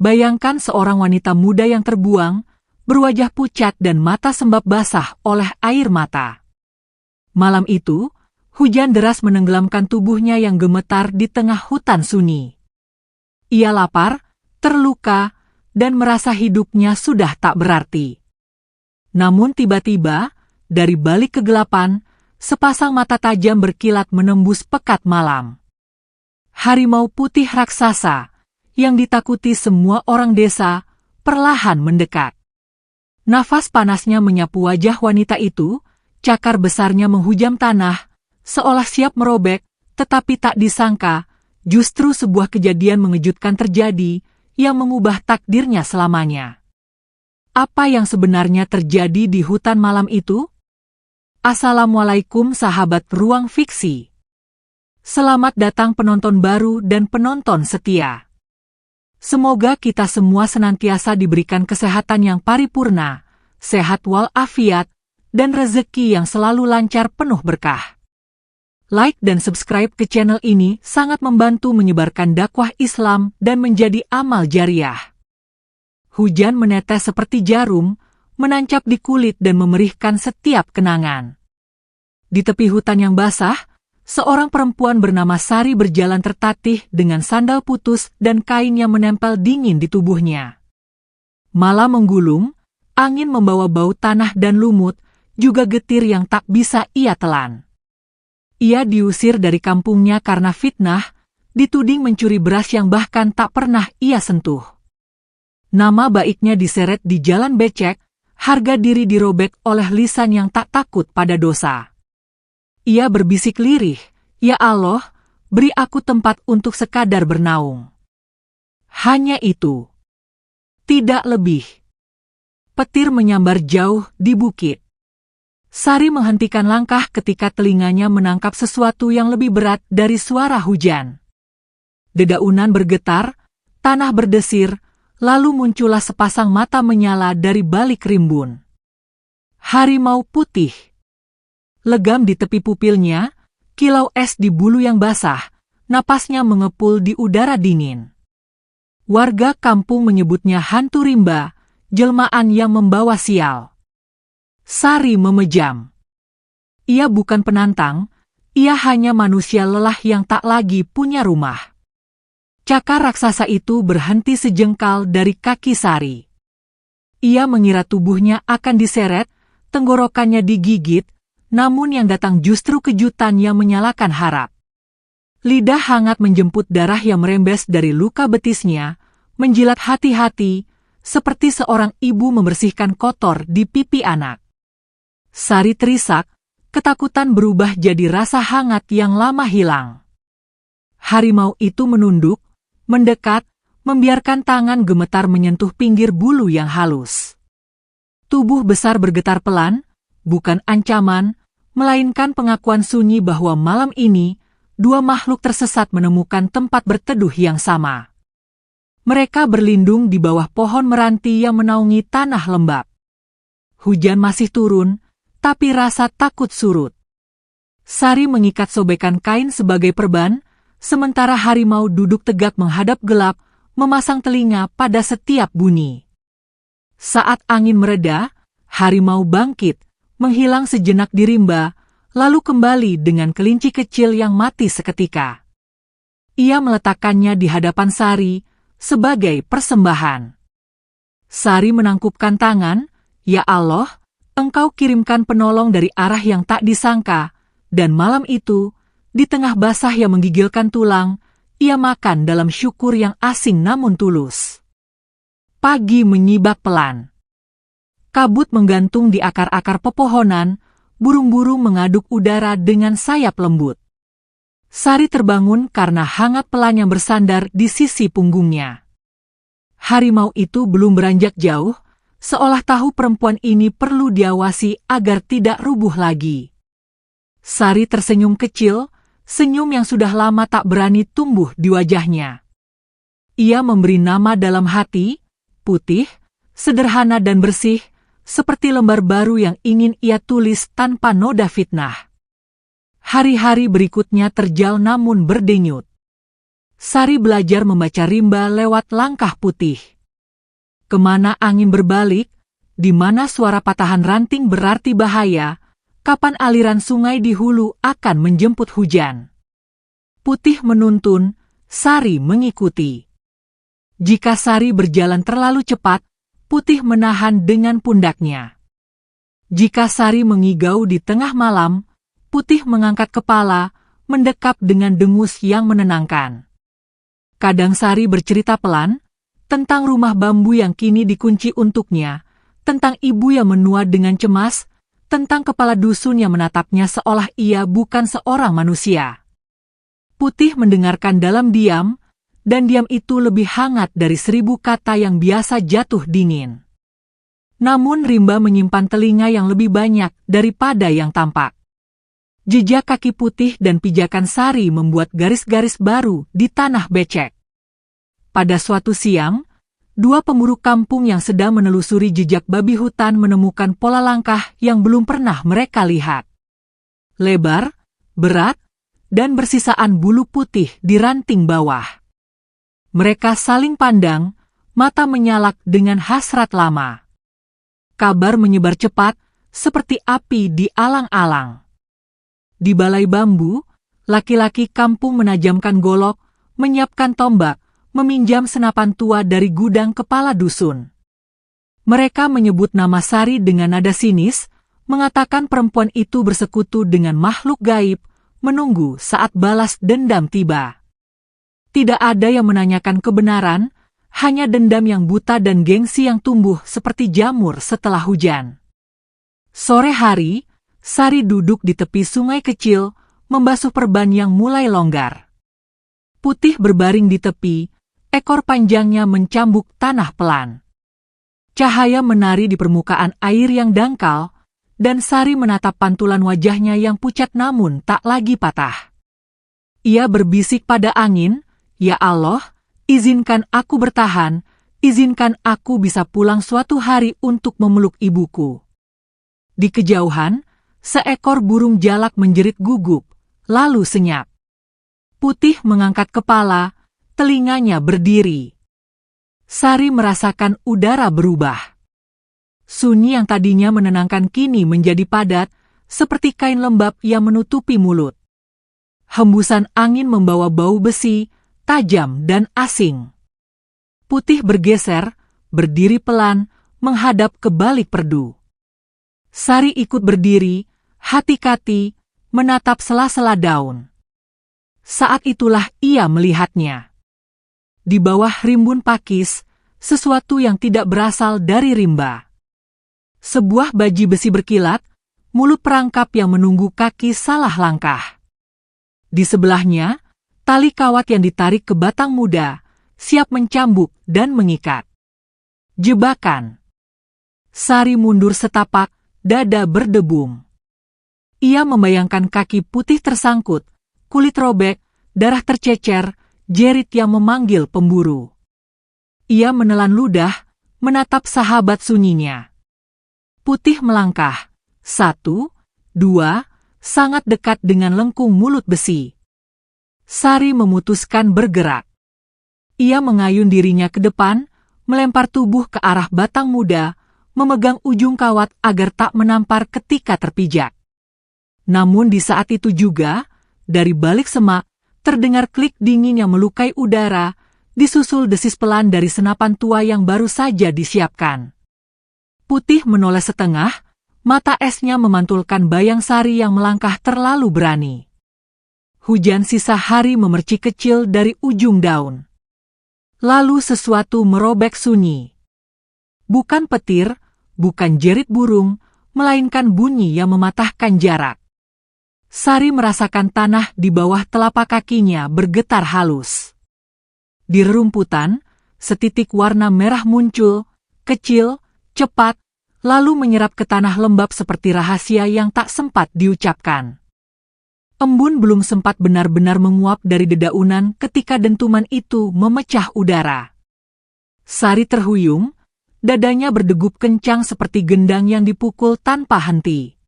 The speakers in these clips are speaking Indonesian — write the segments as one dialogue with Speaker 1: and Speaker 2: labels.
Speaker 1: Bayangkan seorang wanita muda yang terbuang, berwajah pucat dan mata sembab basah oleh air mata. Malam itu, hujan deras menenggelamkan tubuhnya yang gemetar di tengah hutan sunyi. Ia lapar, terluka, dan merasa hidupnya sudah tak berarti. Namun tiba-tiba, dari balik kegelapan, sepasang mata tajam berkilat menembus pekat malam. Harimau putih raksasa, yang ditakuti semua orang desa, perlahan mendekat. Nafas panasnya menyapu wajah wanita itu, cakar besarnya menghujam tanah, seolah siap merobek, tetapi tak disangka, justru sebuah kejadian mengejutkan terjadi, yang mengubah takdirnya selamanya. Apa yang sebenarnya terjadi di hutan malam itu? Assalamualaikum sahabat Ruang Fiksi. Selamat datang penonton baru dan penonton setia. Semoga kita semua senantiasa diberikan kesehatan yang paripurna, sehat walafiat, dan rezeki yang selalu lancar penuh berkah. Like dan subscribe ke channel ini sangat membantu menyebarkan dakwah Islam dan menjadi amal jariah. Hujan menetes seperti jarum, menancap di kulit dan memerihkan setiap kenangan. Di tepi hutan yang basah, seorang perempuan bernama Sari berjalan tertatih dengan sandal putus dan kain yang menempel dingin di tubuhnya. Malam menggulung, angin membawa bau tanah dan lumut, juga getir yang tak bisa ia telan. Ia diusir dari kampungnya karena fitnah, dituding mencuri beras yang bahkan tak pernah ia sentuh. Nama baiknya diseret di jalan becek, harga diri dirobek oleh lisan yang tak takut pada dosa. Ia berbisik lirih, "Ya Allah, beri aku tempat untuk sekadar bernaung." Hanya itu. Tidak lebih. Petir menyambar jauh di bukit. Sari menghentikan langkah ketika telinganya menangkap sesuatu yang lebih berat dari suara hujan. Dedaunan bergetar, tanah berdesir, lalu muncullah sepasang mata menyala dari balik rimbun. Harimau putih. Legam di tepi pupilnya, kilau es di bulu yang basah, napasnya mengepul di udara dingin. Warga kampung menyebutnya hantu rimba, jelmaan yang membawa sial. Sari memejam. Ia bukan penantang, ia hanya manusia lelah yang tak lagi punya rumah. Cakar raksasa itu berhenti sejengkal dari kaki Sari. Ia mengira tubuhnya akan diseret, tenggorokannya digigit, namun yang datang justru kejutan yang menyalakan harap. Lidah hangat menjemput darah yang merembes dari luka betisnya, menjilat hati-hati, seperti seorang ibu membersihkan kotor di pipi anak. Sari terisak, ketakutan berubah jadi rasa hangat yang lama hilang. Harimau itu menunduk, mendekat, membiarkan tangan gemetar menyentuh pinggir bulu yang halus. Tubuh besar bergetar pelan, bukan ancaman, melainkan pengakuan sunyi bahwa malam ini, dua makhluk tersesat menemukan tempat berteduh yang sama. Mereka berlindung di bawah pohon meranti yang menaungi tanah lembab. Hujan masih turun, tapi rasa takut surut. Sari mengikat sobekan kain sebagai perban, sementara harimau duduk tegak menghadap gelap, memasang telinga pada setiap bunyi. Saat angin mereda, harimau bangkit, menghilang sejenak di rimba, lalu kembali dengan kelinci kecil yang mati seketika. Ia meletakkannya di hadapan Sari, sebagai persembahan. Sari menangkupkan tangan, "Ya Allah, Engkau kirimkan penolong dari arah yang tak disangka," dan malam itu, di tengah basah yang menggigilkan tulang, ia makan dalam syukur yang asing namun tulus. Pagi menyibak pelan. Kabut menggantung di akar-akar pepohonan, burung-burung mengaduk udara dengan sayap lembut. Sari terbangun karena hangat pelan yang bersandar di sisi punggungnya. Harimau itu belum beranjak jauh, seolah tahu perempuan ini perlu diawasi agar tidak rubuh lagi. Sari tersenyum kecil, senyum yang sudah lama tak berani tumbuh di wajahnya. Ia memberi nama dalam hati, putih, sederhana dan bersih, seperti lembar baru yang ingin ia tulis tanpa noda fitnah. Hari-hari berikutnya terjal namun berdenyut. Sari belajar membaca rimba lewat langkah Putih. Kemana angin berbalik, di mana suara patahan ranting berarti bahaya, kapan aliran sungai di hulu akan menjemput hujan. Putih menuntun, Sari mengikuti. Jika Sari berjalan terlalu cepat, Putih menahan dengan pundaknya. Jika Sari mengigau di tengah malam, Putih mengangkat kepala, mendekap dengan dengus yang menenangkan. Kadang Sari bercerita pelan, tentang rumah bambu yang kini dikunci untuknya, tentang ibu yang menua dengan cemas, tentang kepala dusun yang menatapnya seolah ia bukan seorang manusia. Putih mendengarkan dalam diam, dan diam itu lebih hangat dari 1000 kata yang biasa jatuh dingin. Namun rimba menyimpan telinga yang lebih banyak daripada yang tampak. Jejak kaki Putih dan pijakan Sari membuat garis-garis baru di tanah becek. Pada suatu siang, 2 pemburu kampung yang sedang menelusuri jejak babi hutan menemukan pola langkah yang belum pernah mereka lihat. Lebar, berat, dan bersisaan bulu putih di ranting bawah. Mereka saling pandang, mata menyalak dengan hasrat lama. Kabar menyebar cepat, seperti api di alang-alang. Di balai bambu, laki-laki kampung menajamkan golok, menyiapkan tombak, meminjam senapan tua dari gudang kepala dusun. Mereka menyebut nama Sari dengan nada sinis, mengatakan perempuan itu bersekutu dengan makhluk gaib, menunggu saat balas dendam tiba. Tidak ada yang menanyakan kebenaran, hanya dendam yang buta dan gengsi yang tumbuh seperti jamur setelah hujan. Sore hari, Sari duduk di tepi sungai kecil, membasuh perban yang mulai longgar. Putih berbaring di tepi, ekor panjangnya mencambuk tanah pelan. Cahaya menari di permukaan air yang dangkal, dan Sari menatap pantulan wajahnya yang pucat namun tak lagi patah. Ia berbisik pada angin, "Ya Allah, izinkan aku bertahan, izinkan aku bisa pulang suatu hari untuk memeluk ibuku." Di kejauhan, seekor burung jalak menjerit gugup, lalu senyap. Putih mengangkat kepala, telinganya berdiri. Sari merasakan udara berubah. Sunyi yang tadinya menenangkan kini menjadi padat, seperti kain lembab yang menutupi mulut. Hembusan angin membawa bau besi, tajam dan asing. Putih bergeser, berdiri pelan, menghadap ke balik perdu. Sari ikut berdiri, hati-hati, menatap sela-sela daun. Saat itulah ia melihatnya. Di bawah rimbun pakis, sesuatu yang tidak berasal dari rimba. Sebuah baji besi berkilat, mulut perangkap yang menunggu kaki salah langkah. Di sebelahnya, tali kawat yang ditarik ke batang muda, siap mencambuk dan mengikat. Jebakan. Sari mundur setapak, dada berdebum. Ia membayangkan kaki Putih tersangkut, kulit robek, darah tercecer, jerit yang memanggil pemburu. Ia menelan ludah, menatap sahabat sunyinya. Putih melangkah, 1, 2, sangat dekat dengan lengkung mulut besi. Sari memutuskan bergerak. Ia mengayun dirinya ke depan, melempar tubuh ke arah batang muda, memegang ujung kawat agar tak menampar ketika terpijak. Namun di saat itu juga, dari balik semak, terdengar klik dingin yang melukai udara, disusul desis pelan dari senapan tua yang baru saja disiapkan. Putih menoleh setengah, mata esnya memantulkan bayang Sari yang melangkah terlalu berani. Hujan sisa hari memercik kecil dari ujung daun. Lalu sesuatu merobek sunyi. Bukan petir, bukan jerit burung, melainkan bunyi yang mematahkan jarak. Sari merasakan tanah di bawah telapak kakinya bergetar halus. Di rerumputan, setitik warna merah muncul, kecil, cepat, lalu menyerap ke tanah lembab seperti rahasia yang tak sempat diucapkan. Embun belum sempat benar-benar menguap dari dedaunan ketika dentuman itu memecah udara. Sari terhuyung, dadanya berdegup kencang seperti gendang yang dipukul tanpa henti.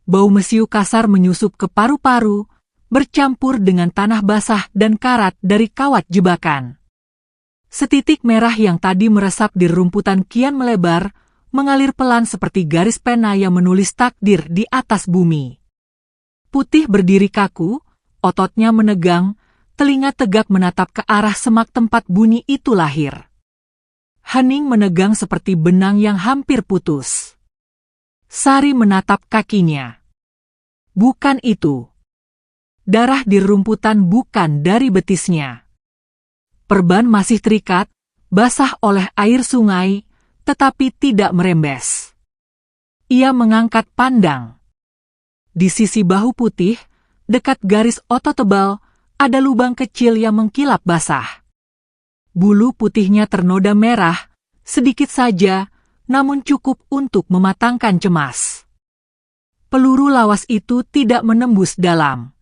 Speaker 1: Bau mesiu kasar menyusup ke paru-paru, bercampur dengan tanah basah dan karat dari kawat jebakan. Setitik merah yang tadi meresap di rumputan kian melebar, mengalir pelan seperti garis pena yang menulis takdir di atas bumi. Putih berdiri kaku, ototnya menegang, telinga tegak menatap ke arah semak tempat bunyi itu lahir. Hening menegang seperti benang yang hampir putus. Sari menatap kakinya. Bukan itu. Darah di rumputan bukan dari betisnya. Perban masih terikat, basah oleh air sungai, tetapi tidak merembes. Ia mengangkat pandang. Di sisi bahu putih, dekat garis otot tebal, ada lubang kecil yang mengkilap basah. Bulu putihnya ternoda merah, sedikit saja, namun cukup untuk mematangkan cemas. Peluru lawas itu tidak menembus dalam.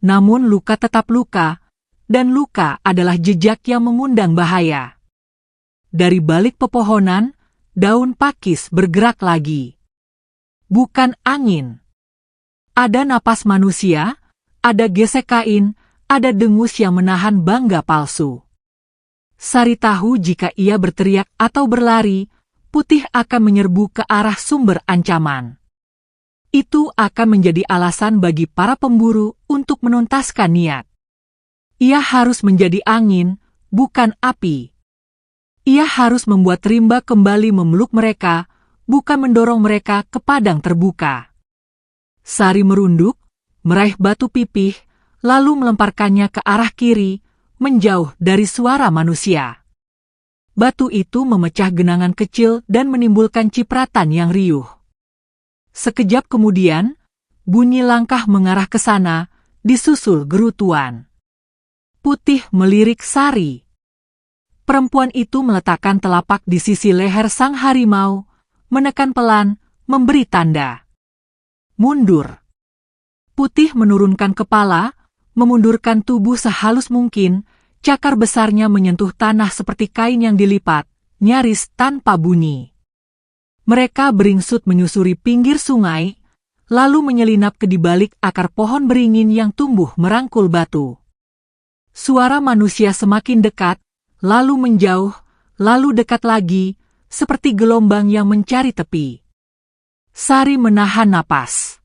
Speaker 1: Namun luka tetap luka, dan luka adalah jejak yang mengundang bahaya. Dari balik pepohonan, daun pakis bergerak lagi. Bukan angin. Ada napas manusia, ada gesek kain, ada dengus yang menahan bangga palsu. Sari tahu jika ia berteriak atau berlari, Putih akan menyerbu ke arah sumber ancaman. Itu akan menjadi alasan bagi para pemburu untuk menuntaskan niat. Ia harus menjadi angin, bukan api. Ia harus membuat rimba kembali memeluk mereka, bukan mendorong mereka ke padang terbuka. Sari merunduk, meraih batu pipih, lalu melemparkannya ke arah kiri, menjauh dari suara manusia. Batu itu memecah genangan kecil dan menimbulkan cipratan yang riuh. Sekejap kemudian, bunyi langkah mengarah ke sana, disusul gerutuan. Putih melirik Sari. Perempuan itu meletakkan telapak di sisi leher sang harimau, menekan pelan, memberi tanda. Mundur. Putih menurunkan kepala, memundurkan tubuh sehalus mungkin, cakar besarnya menyentuh tanah seperti kain yang dilipat, nyaris tanpa bunyi. Mereka beringsut menyusuri pinggir sungai, lalu menyelinap ke di balik akar pohon beringin yang tumbuh merangkul batu. Suara manusia semakin dekat, lalu menjauh, lalu dekat lagi, seperti gelombang yang mencari tepi. Sari menahan napas.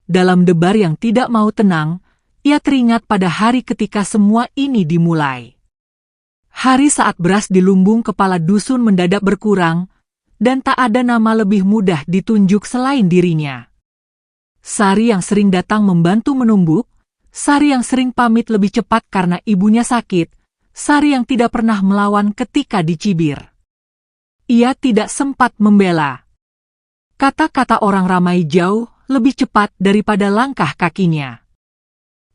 Speaker 1: Dalam debar yang tidak mau tenang, ia teringat pada hari ketika semua ini dimulai. Hari saat beras di lumbung kepala dusun mendadak berkurang, dan tak ada nama lebih mudah ditunjuk selain dirinya. Sari yang sering datang membantu menumbuk, Sari yang sering pamit lebih cepat karena ibunya sakit, Sari yang tidak pernah melawan ketika dicibir. Ia tidak sempat membela. Kata-kata orang ramai jauh lebih cepat daripada langkah kakinya.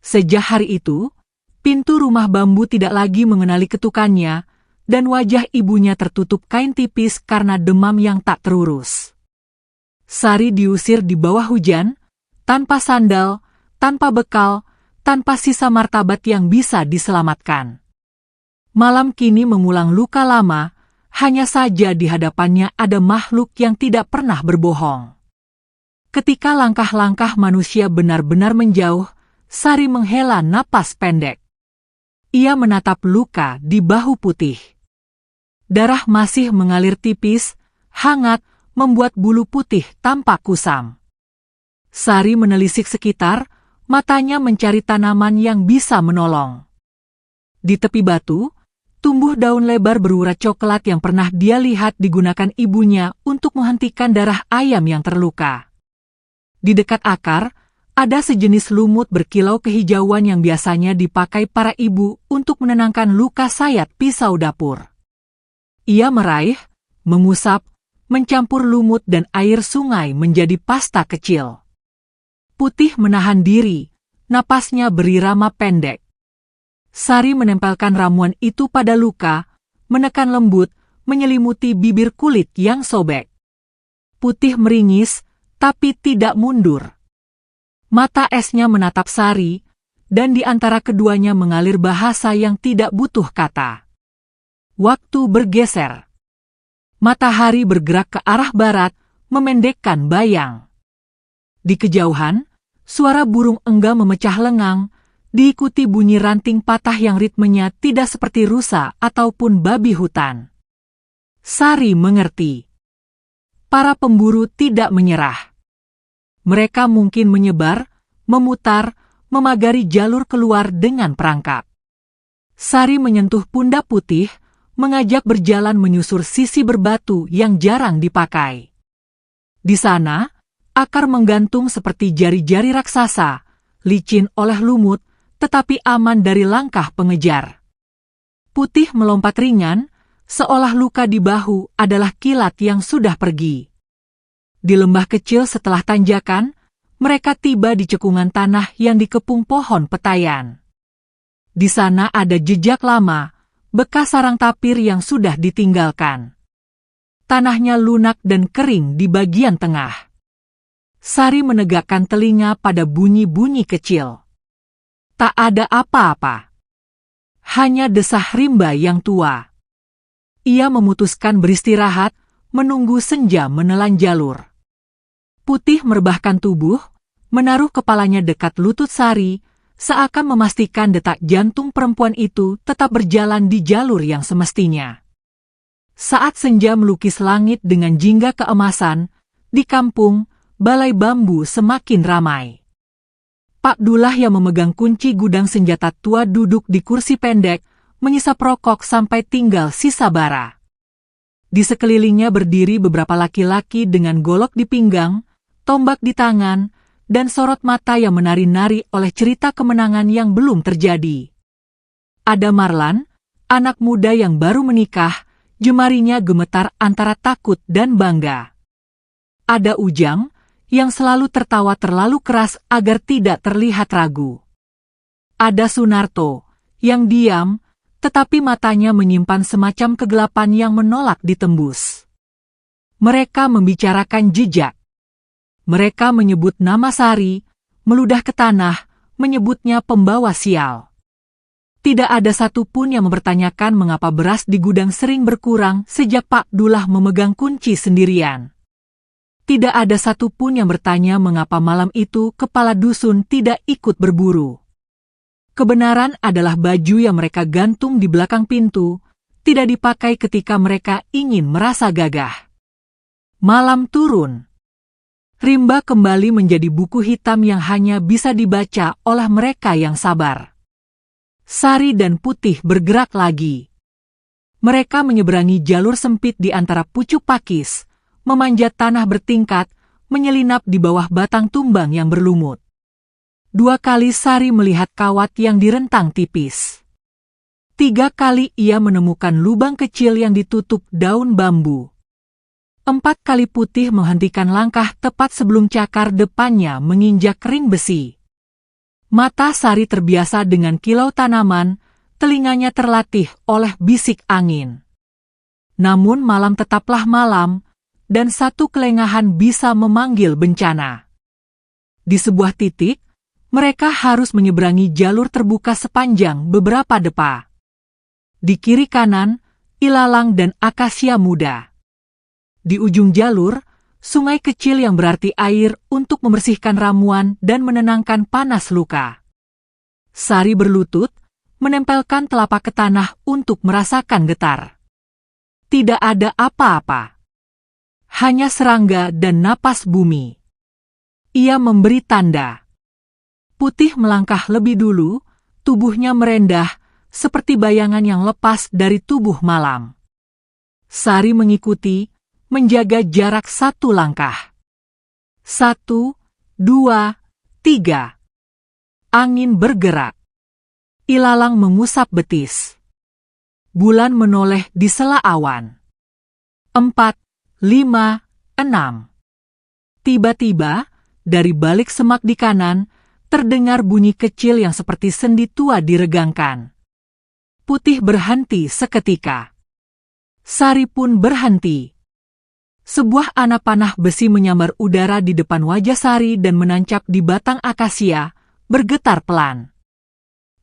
Speaker 1: Sejak hari itu, pintu rumah bambu tidak lagi mengenali ketukannya, dan wajah ibunya tertutup kain tipis karena demam yang tak terurus. Sari diusir di bawah hujan, tanpa sandal, tanpa bekal, tanpa sisa martabat yang bisa diselamatkan. Malam kini mengulang luka lama, hanya saja di hadapannya ada makhluk yang tidak pernah berbohong. Ketika langkah-langkah manusia benar-benar menjauh, Sari menghela napas pendek. Ia menatap luka di bahu Putih. Darah masih mengalir tipis, hangat, membuat bulu Putih tampak kusam. Sari menelisik sekitar, matanya mencari tanaman yang bisa menolong. Di tepi batu, tumbuh daun lebar berurat coklat yang pernah dia lihat digunakan ibunya untuk menghentikan darah ayam yang terluka. Di dekat akar, ada sejenis lumut berkilau kehijauan yang biasanya dipakai para ibu untuk menenangkan luka sayat pisau dapur. Ia meraih, mengusap, mencampur lumut dan air sungai menjadi pasta kecil. Putih menahan diri, napasnya berirama pendek. Sari menempelkan ramuan itu pada luka, menekan lembut, menyelimuti bibir kulit yang sobek. Putih meringis, tapi tidak mundur. Mata esnya menatap Sari, dan di antara keduanya mengalir bahasa yang tidak butuh kata. Waktu bergeser. Matahari bergerak ke arah barat, memendekkan bayang. Di kejauhan, suara burung engga memecah lengang, diikuti bunyi ranting patah yang ritmenya tidak seperti rusa ataupun babi hutan. Sari mengerti. Para pemburu tidak menyerah. Mereka mungkin menyebar, memutar, memagari jalur keluar dengan perangkap. Sari menyentuh pundak Putih, mengajak berjalan menyusur sisi berbatu yang jarang dipakai. Di sana, akar menggantung seperti jari-jari raksasa, licin oleh lumut, tetapi aman dari langkah pengejar. Putih melompat ringan, seolah luka di bahu adalah kilat yang sudah pergi. Di lembah kecil setelah tanjakan, mereka tiba di cekungan tanah yang dikepung pohon petayan. Di sana ada jejak lama, bekas sarang tapir yang sudah ditinggalkan. Tanahnya lunak dan kering di bagian tengah. Sari menegakkan telinga pada bunyi-bunyi kecil. Tak ada apa-apa. Hanya desah rimba yang tua. Ia memutuskan beristirahat, menunggu senja menelan jalur. Putih merebahkan tubuh, menaruh kepalanya dekat lutut Sari, seakan memastikan detak jantung perempuan itu tetap berjalan di jalur yang semestinya. Saat senja melukis langit dengan jingga keemasan, di kampung, balai bambu semakin ramai. Pak Dullah yang memegang kunci gudang senjata tua duduk di kursi pendek, mengisap rokok sampai tinggal sisa bara. Di sekelilingnya berdiri beberapa laki-laki dengan golok di pinggang, tombak di tangan, dan sorot mata yang menari-nari oleh cerita kemenangan yang belum terjadi. Ada Marlan, anak muda yang baru menikah, jemarinya gemetar antara takut dan bangga. Ada Ujang, yang selalu tertawa terlalu keras agar tidak terlihat ragu. Ada Sunarto, yang diam, tetapi matanya menyimpan semacam kegelapan yang menolak ditembus. Mereka membicarakan jejak. Mereka menyebut nama Sari, meludah ke tanah, menyebutnya pembawa sial. Tidak ada satupun yang mempertanyakan mengapa beras di gudang sering berkurang sejak Pak Dullah memegang kunci sendirian. Tidak ada satupun yang bertanya mengapa malam itu kepala dusun tidak ikut berburu. Kebenaran adalah baju yang mereka gantung di belakang pintu, tidak dipakai ketika mereka ingin merasa gagah. Malam turun. Rimba kembali menjadi buku hitam yang hanya bisa dibaca oleh mereka yang sabar. Sari dan Putih bergerak lagi. Mereka menyeberangi jalur sempit di antara pucuk pakis, memanjat tanah bertingkat, menyelinap di bawah batang tumbang yang berlumut. 2 kali Sari melihat kawat yang direntang tipis. 3 kali ia menemukan lubang kecil yang ditutup daun bambu. 4 kali Putih menghentikan langkah tepat sebelum cakar depannya menginjak ring besi. Mata Sari terbiasa dengan kilau tanaman, telinganya terlatih oleh bisik angin. Namun malam tetaplah malam, dan satu kelengahan bisa memanggil bencana. Di sebuah titik, mereka harus menyeberangi jalur terbuka sepanjang beberapa depa. Di kiri kanan, ilalang dan akasia muda. Di ujung jalur, sungai kecil yang berarti air untuk membersihkan ramuan dan menenangkan panas luka. Sari berlutut, menempelkan telapak ke tanah untuk merasakan getar. Tidak ada apa-apa. Hanya serangga dan napas bumi. Ia memberi tanda. Putih melangkah lebih dulu, tubuhnya merendah, seperti bayangan yang lepas dari tubuh malam. Sari mengikuti, menjaga jarak 1 langkah. 1, 2, 3. Angin bergerak. Ilalang mengusap betis. Bulan menoleh di sela awan. 4, 5, 6. Tiba-tiba, dari balik semak di kanan, terdengar bunyi kecil yang seperti sendi tua diregangkan. Putih berhenti seketika. Sari pun berhenti. Sebuah anak panah besi menyambar udara di depan wajah Sari dan menancap di batang akasia, bergetar pelan.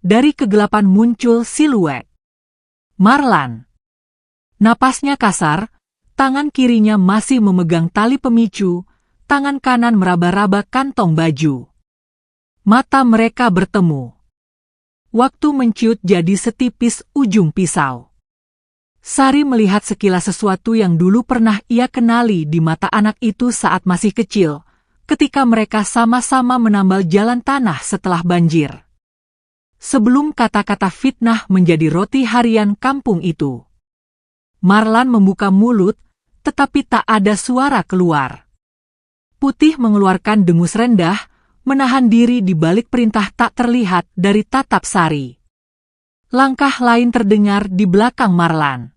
Speaker 1: Dari kegelapan muncul siluet. Marlan. Napasnya kasar, tangan kirinya masih memegang tali pemicu, tangan kanan meraba-raba kantong baju. Mata mereka bertemu. Waktu menciut jadi setipis ujung pisau. Sari melihat sekilas sesuatu yang dulu pernah ia kenali di mata anak itu saat masih kecil, ketika mereka sama-sama menambal jalan tanah setelah banjir. Sebelum kata-kata fitnah menjadi roti harian kampung itu. Marlan membuka mulut, tetapi tak ada suara keluar. Putih mengeluarkan dengus rendah, menahan diri di balik perintah tak terlihat dari tatap Sari. Langkah lain terdengar di belakang Marlan.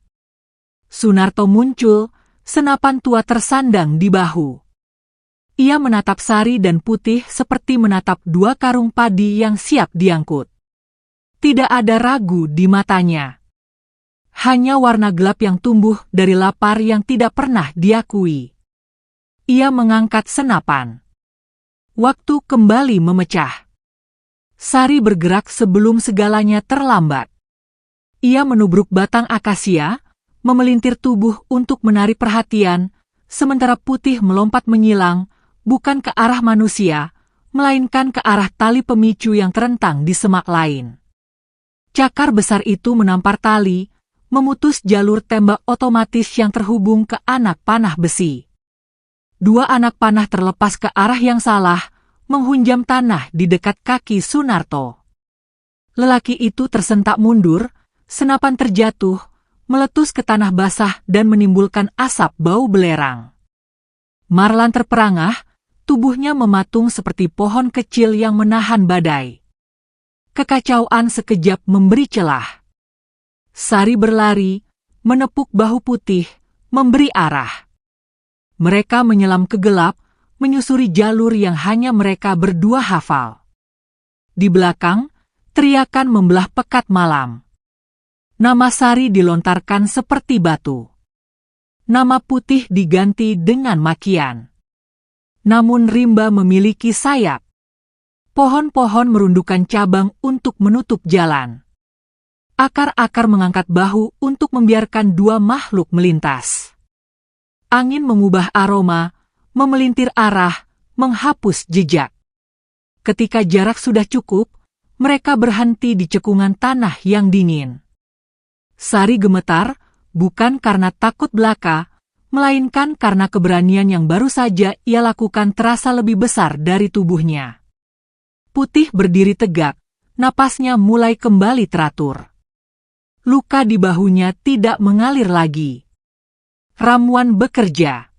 Speaker 1: Sunarto muncul, senapan tua tersandang di bahu. Ia menatap Sari dan Putih seperti menatap dua karung padi yang siap diangkut. Tidak ada ragu di matanya. Hanya warna gelap yang tumbuh dari lapar yang tidak pernah diakui. Ia mengangkat senapan. Waktu kembali memecah. Sari bergerak sebelum segalanya terlambat. Ia menubruk batang akasia, memelintir tubuh untuk menarik perhatian, sementara Putih melompat menyilang, bukan ke arah manusia, melainkan ke arah tali pemicu yang terentang di semak lain. Cakar besar itu menampar tali, memutus jalur tembak otomatis yang terhubung ke anak panah besi. Dua anak panah terlepas ke arah yang salah, menghunjam tanah di dekat kaki Sunarto. Lelaki itu tersentak mundur, senapan terjatuh, meletus ke tanah basah dan menimbulkan asap bau belerang. Marlan terperangah, tubuhnya mematung seperti pohon kecil yang menahan badai. Kekacauan sekejap memberi celah. Sari berlari, menepuk bahu Putih, memberi arah. Mereka menyelam ke gelap, menyusuri jalur yang hanya mereka berdua hafal. Di belakang, teriakan membelah pekat malam. Nama Sari dilontarkan seperti batu. Nama Putih diganti dengan makian. Namun rimba memiliki sayap. Pohon-pohon merundukkan cabang untuk menutup jalan. Akar-akar mengangkat bahu untuk membiarkan dua makhluk melintas. Angin mengubah aroma, memelintir arah, menghapus jejak. Ketika jarak sudah cukup, mereka berhenti di cekungan tanah yang dingin. Sari gemetar, bukan karena takut belaka, melainkan karena keberanian yang baru saja ia lakukan terasa lebih besar dari tubuhnya. Putih berdiri tegak, napasnya mulai kembali teratur. Luka di bahunya tidak mengalir lagi. Ramuan bekerja.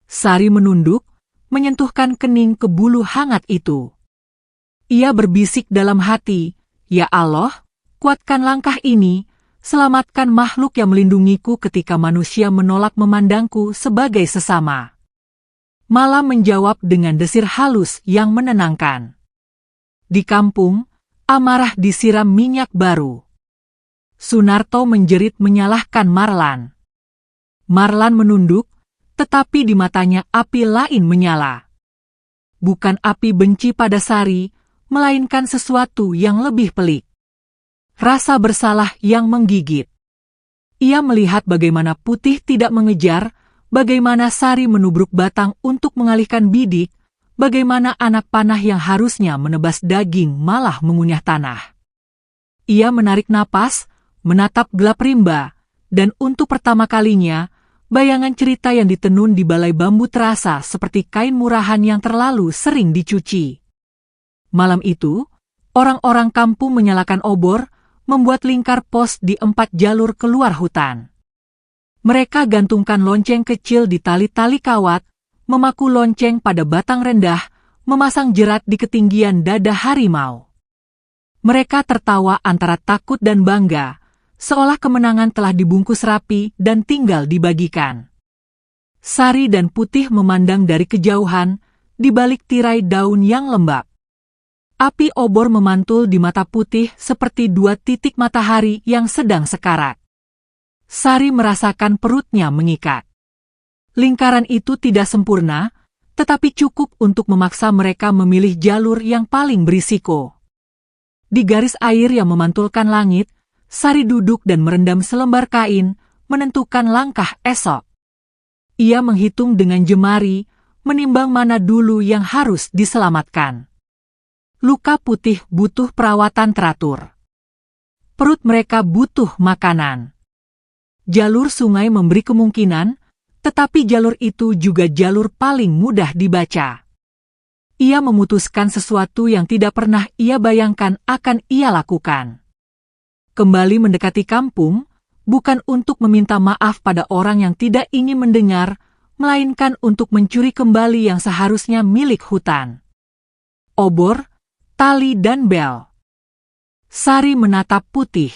Speaker 1: Sari menunduk, menyentuhkan kening ke bulu hangat itu. Ia berbisik dalam hati, "Ya Allah, kuatkan langkah ini, selamatkan makhluk yang melindungiku ketika manusia menolak memandangku sebagai sesama." Malam menjawab dengan desir halus yang menenangkan. Di kampung, amarah disiram minyak baru. Sunarto menjerit menyalahkan Marlan. Marlan menunduk, tetapi di matanya api lain menyala. Bukan api benci pada Sari, melainkan sesuatu yang lebih pelik. Rasa bersalah yang menggigit. Ia melihat bagaimana Putih tidak mengejar, bagaimana Sari menubruk batang untuk mengalihkan bidik, bagaimana anak panah yang harusnya menebas daging malah mengunyah tanah. Ia menarik napas, menatap gelap rimba, dan untuk pertama kalinya, bayangan cerita yang ditenun di balai bambu terasa seperti kain murahan yang terlalu sering dicuci. Malam itu, orang-orang kampung menyalakan obor, membuat lingkar pos di 4 jalur keluar hutan. Mereka gantungkan lonceng kecil di tali-tali kawat, memaku lonceng pada batang rendah, memasang jerat di ketinggian dada harimau. Mereka tertawa antara takut dan bangga, seolah kemenangan telah dibungkus rapi dan tinggal dibagikan. Sari dan Putih memandang dari kejauhan, di balik tirai daun yang lembab. Api obor memantul di mata Putih seperti 2 titik matahari yang sedang sekarat. Sari merasakan perutnya mengikat. Lingkaran itu tidak sempurna, tetapi cukup untuk memaksa mereka memilih jalur yang paling berisiko. Di garis air yang memantulkan langit, Sari duduk dan merendam selembar kain, menentukan langkah esok. Ia menghitung dengan jemari, menimbang mana dulu yang harus diselamatkan. luka putih butuh perawatan teratur. Perut mereka butuh makanan. Jalur sungai memberi kemungkinan, tetapi jalur itu juga jalur paling mudah dibaca. Ia memutuskan sesuatu yang tidak pernah ia bayangkan akan ia lakukan. Kembali mendekati kampung, bukan untuk meminta maaf pada orang yang tidak ingin mendengar, melainkan untuk mencuri kembali yang seharusnya milik hutan. Obor, tali dan bel. Sari menatap Putih.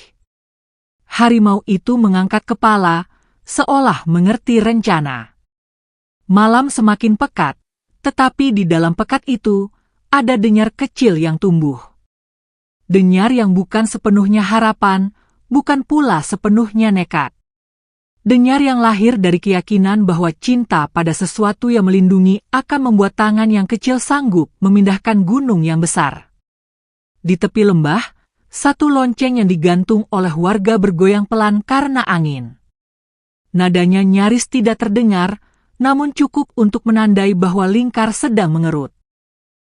Speaker 1: Harimau itu mengangkat kepala, seolah mengerti rencana. Malam semakin pekat, tetapi di dalam pekat itu, ada denyar kecil yang tumbuh. Denyar yang bukan sepenuhnya harapan, bukan pula sepenuhnya nekat. Denyar yang lahir dari keyakinan bahwa cinta pada sesuatu yang melindungi akan membuat tangan yang kecil sanggup memindahkan gunung yang besar. Di tepi lembah, satu lonceng yang digantung oleh warga bergoyang pelan karena angin. Nadanya nyaris tidak terdengar, namun cukup untuk menandai bahwa lingkar sedang mengerut.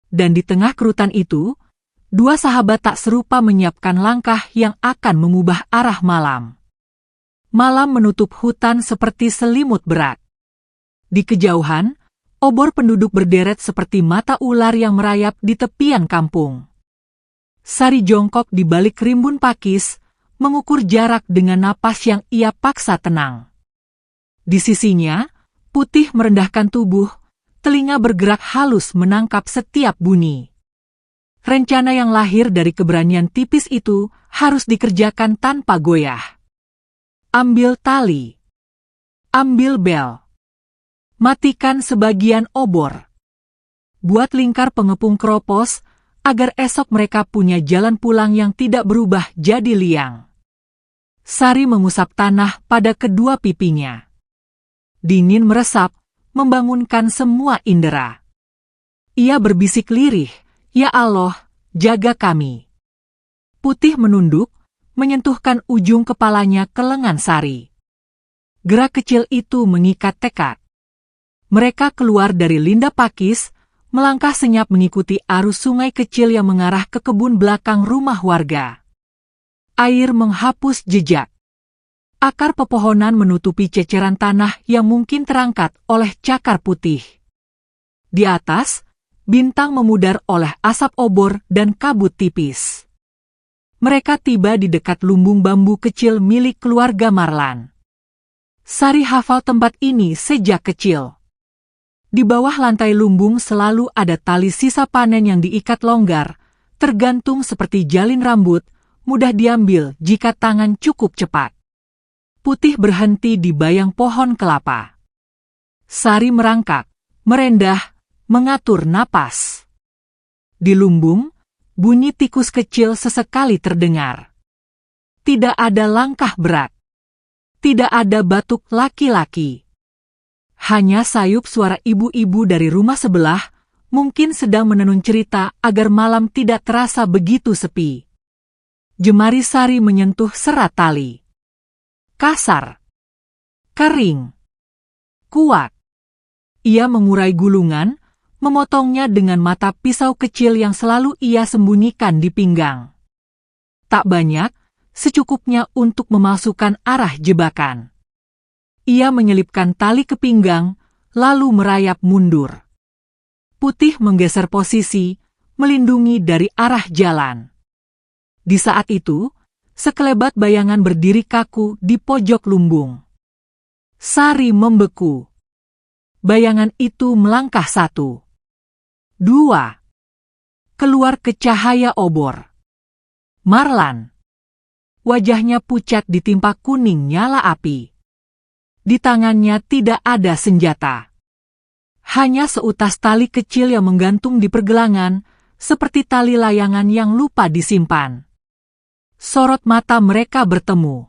Speaker 1: Dan di tengah kerutan itu, dua sahabat tak serupa menyiapkan langkah yang akan mengubah arah malam. Malam menutup hutan seperti selimut berat. Di kejauhan, obor penduduk berderet seperti mata ular yang merayap di tepian kampung. Sari jongkok di balik rimbun pakis, mengukur jarak dengan napas yang ia paksa tenang. Di sisinya, Putih merendahkan tubuh, telinga bergerak halus menangkap setiap bunyi. Rencana yang lahir dari keberanian tipis itu harus dikerjakan tanpa goyah. Ambil tali. Ambil bel. Matikan sebagian obor. Buat lingkar pengepung keropos, agar esok mereka punya jalan pulang yang tidak berubah jadi liang. Sari mengusap tanah pada kedua pipinya. Dingin meresap, membangunkan semua indera. Ia berbisik lirih, "Ya Allah, jaga kami." Putih menunduk, menyentuhkan ujung kepalanya ke lengan Sari. Gerak kecil itu mengikat tekad. Mereka keluar dari linda pakis, melangkah senyap mengikuti arus sungai kecil yang mengarah ke kebun belakang rumah warga. Air menghapus jejak. Akar pepohonan menutupi ceceran tanah yang mungkin terangkat oleh cakar putih. Di atas, bintang memudar oleh asap obor dan kabut tipis. Mereka tiba di dekat lumbung bambu kecil milik keluarga Marlan. Sari hafal tempat ini sejak kecil. Di bawah lantai lumbung selalu ada tali sisa panen yang diikat longgar, tergantung seperti jalin rambut, mudah diambil jika tangan cukup cepat. Putih berhenti di bayang pohon kelapa. Sari merangkak, merendah, mengatur napas. Di lumbung, bunyi tikus kecil sesekali terdengar. Tidak ada langkah berat. Tidak ada batuk laki-laki. Hanya sayup suara ibu-ibu dari rumah sebelah, mungkin sedang menenun cerita agar malam tidak terasa begitu sepi. Jemari Sari menyentuh serat tali. Kasar. Kering. Kuat. Ia mengurai gulungan, memotongnya dengan mata pisau kecil yang selalu ia sembunyikan di pinggang. Tak banyak, secukupnya untuk memalsukan arah jebakan. Ia menyelipkan tali ke pinggang, lalu merayap mundur. Putih menggeser posisi, melindungi dari arah jalan. Di saat itu, sekelebat bayangan berdiri kaku di pojok lumbung. Sari membeku. Bayangan itu melangkah 1, 2. Keluar ke cahaya obor. Marlan. Wajahnya pucat ditimpa kuning nyala api. Di tangannya tidak ada senjata. Hanya seutas tali kecil yang menggantung di pergelangan, seperti tali layangan yang lupa disimpan. Sorot mata mereka bertemu.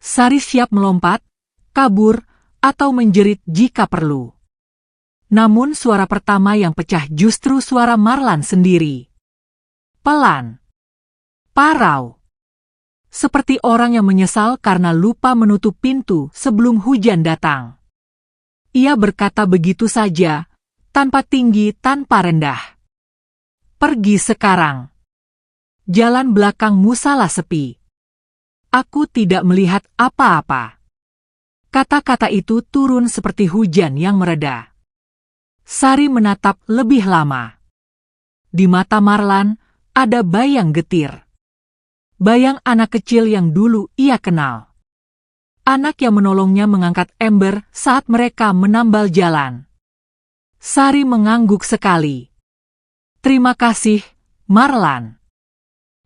Speaker 1: Sari siap melompat, kabur, atau menjerit jika perlu. Namun suara pertama yang pecah justru suara Marlan sendiri. Pelan. Parau. Seperti orang yang menyesal karena lupa menutup pintu sebelum hujan datang. Ia berkata begitu saja, tanpa tinggi, tanpa rendah. pergi sekarang. Jalan belakang musala sepi. Aku tidak melihat apa-apa. Kata-kata itu turun seperti hujan yang mereda. Sari menatap lebih lama. Di mata Marlan, ada bayang getir. Bayang anak kecil yang dulu ia kenal. Anak yang menolongnya mengangkat ember saat mereka menambal jalan. Sari mengangguk sekali. Terima kasih, Marlan.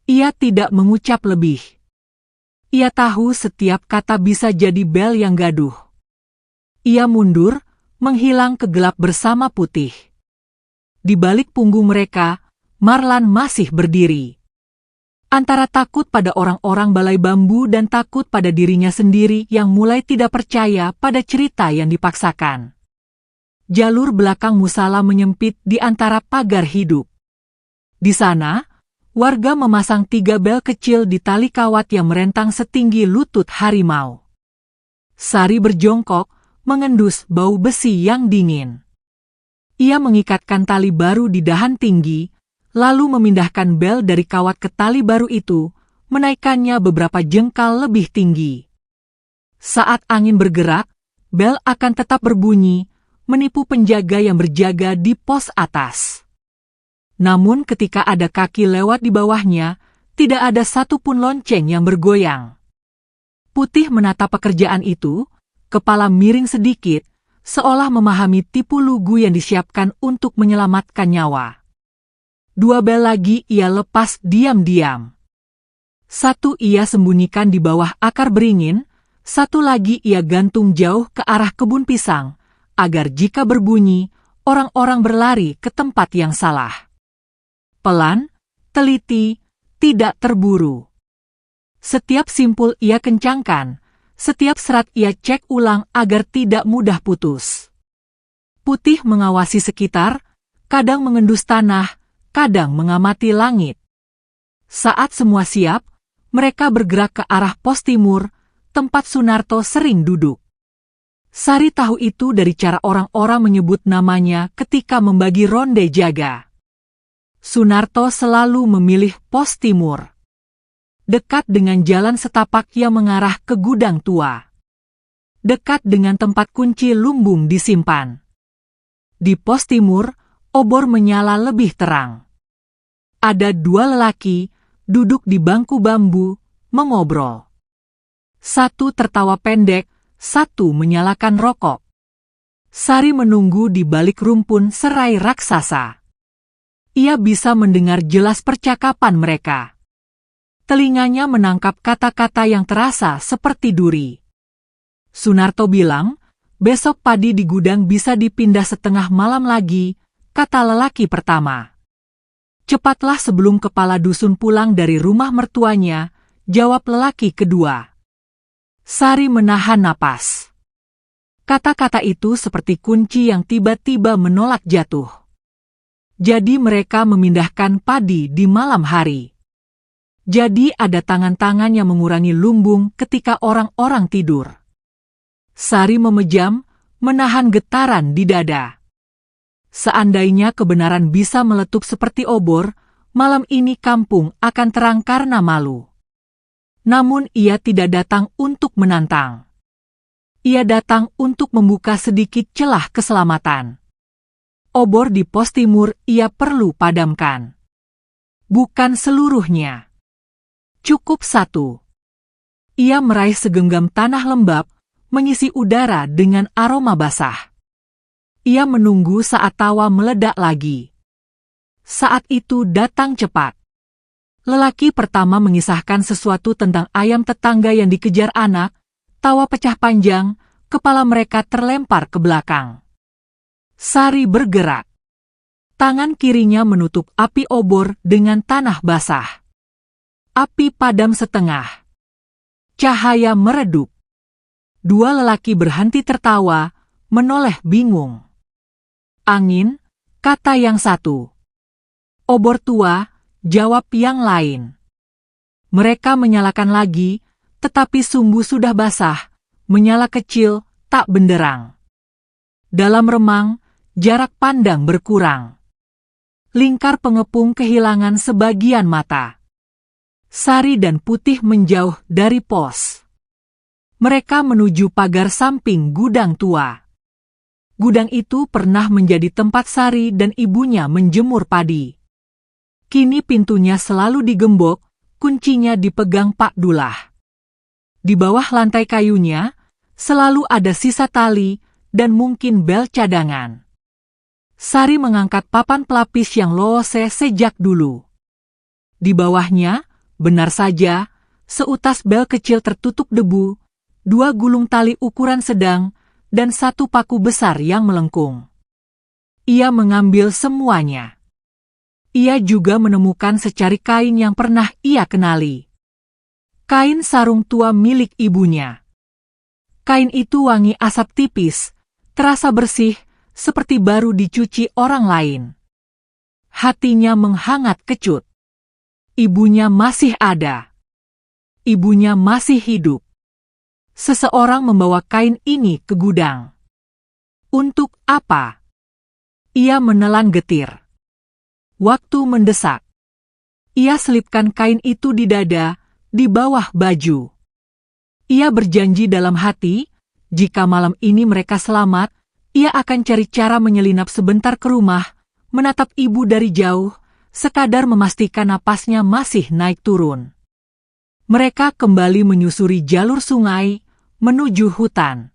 Speaker 1: Ia tidak mengucap lebih. Ia tahu setiap kata bisa jadi bel yang gaduh. Ia mundur, menghilang ke gelap bersama Putih. Di balik punggung mereka, Marlan masih berdiri. Antara takut pada orang-orang balai bambu dan takut pada dirinya sendiri yang mulai tidak percaya pada cerita yang dipaksakan. Jalur belakang musala menyempit di antara pagar hidup. Di sana, warga memasang 3 bel kecil di tali kawat yang merentang setinggi lutut harimau. Sari berjongkok, mengendus bau besi yang dingin. Ia mengikatkan tali baru di dahan tinggi, lalu memindahkan bel dari kawat ke tali baru itu, menaikkannya beberapa jengkal lebih tinggi. Saat angin bergerak, bel akan tetap berbunyi, menipu penjaga yang berjaga di pos atas. Namun ketika ada kaki lewat di bawahnya, tidak ada satupun lonceng yang bergoyang. Putih menatap pekerjaan itu, kepala miring sedikit, seolah memahami tipu lugu yang disiapkan untuk menyelamatkan nyawa. 2 bel lagi ia lepas diam-diam. 1 ia sembunyikan di bawah akar beringin, 1 lagi ia gantung jauh ke arah kebun pisang, agar jika berbunyi, orang-orang berlari ke tempat yang salah. Pelan, teliti, tidak terburu. Setiap simpul ia kencangkan, setiap serat ia cek ulang agar tidak mudah putus. Putih mengawasi sekitar, kadang mengendus tanah, kadang mengamati langit. Saat semua siap, mereka bergerak ke arah pos timur, tempat Sunarto sering duduk. Sari tahu itu dari cara orang-orang menyebut namanya ketika membagi ronde jaga. Sunarto selalu memilih pos timur, dekat dengan jalan setapak yang mengarah ke gudang tua. Dekat dengan tempat kunci lumbung disimpan. Di pos timur, obor menyala lebih terang. Ada 2 lelaki, duduk di bangku bambu, mengobrol. 1 tertawa pendek, 1 menyalakan rokok. Sari menunggu di balik rumpun serai raksasa. Ia bisa mendengar jelas percakapan mereka. Telinganya menangkap kata-kata yang terasa seperti duri. Sunarto bilang, besok padi di gudang bisa dipindah setengah malam lagi, kata lelaki pertama. Cepatlah sebelum kepala dusun pulang dari rumah mertuanya, jawab lelaki kedua. Sari menahan napas. Kata-kata itu seperti kunci yang tiba-tiba menolak jatuh. Jadi mereka memindahkan padi di malam hari. Jadi ada tangan-tangan yang mengurangi lumbung ketika orang-orang tidur. Sari memejam, menahan getaran di dada. Seandainya kebenaran bisa meletup seperti obor, malam ini kampung akan terang karena malu. Namun ia tidak datang untuk menantang. Ia datang untuk membuka sedikit celah keselamatan. Obor di pos timur ia perlu padamkan. Bukan seluruhnya. Cukup 1. Ia meraih segenggam tanah lembab, mengisi udara dengan aroma basah. Ia menunggu saat tawa meledak lagi. Saat itu datang cepat. Lelaki pertama mengisahkan sesuatu tentang ayam tetangga yang dikejar anak, tawa pecah panjang, kepala mereka terlempar ke belakang. Sari bergerak. Tangan kirinya menutup api obor dengan tanah basah. Api padam setengah. Cahaya meredup. 2 lelaki berhenti tertawa, menoleh bingung. Angin, kata yang satu. Obor tua, jawab yang lain. Mereka menyalakan lagi, tetapi sumbu sudah basah, menyala kecil, tak benderang. Dalam remang, jarak pandang berkurang. Lingkar pengepung kehilangan sebagian mata. Sari dan Putih menjauh dari pos. Mereka menuju pagar samping gudang tua. Gudang itu pernah menjadi tempat Sari dan ibunya menjemur padi. Kini pintunya selalu digembok, kuncinya dipegang Pak Dullah. Di bawah lantai kayunya, selalu ada sisa tali dan mungkin bel cadangan. Sari mengangkat papan pelapis yang loose sejak dulu. Di bawahnya, benar saja, seutas bel kecil tertutup debu, 2 gulung tali ukuran sedang, dan 1 paku besar yang melengkung. Ia mengambil semuanya. Ia juga menemukan secari kain yang pernah ia kenali. Kain sarung tua milik ibunya. Kain itu wangi asap tipis, terasa bersih, seperti baru dicuci orang lain. Hatinya menghangat kecut. Ibunya masih ada. Ibunya masih hidup. Seseorang membawa kain ini ke gudang. Untuk apa? Ia menelan getir. Waktu mendesak. Ia selipkan kain itu di dada, di bawah baju. Ia berjanji dalam hati, jika malam ini mereka selamat, ia akan cari cara menyelinap sebentar ke rumah, menatap ibu dari jauh, sekadar memastikan napasnya masih naik turun. Mereka kembali menyusuri jalur sungai, menuju hutan.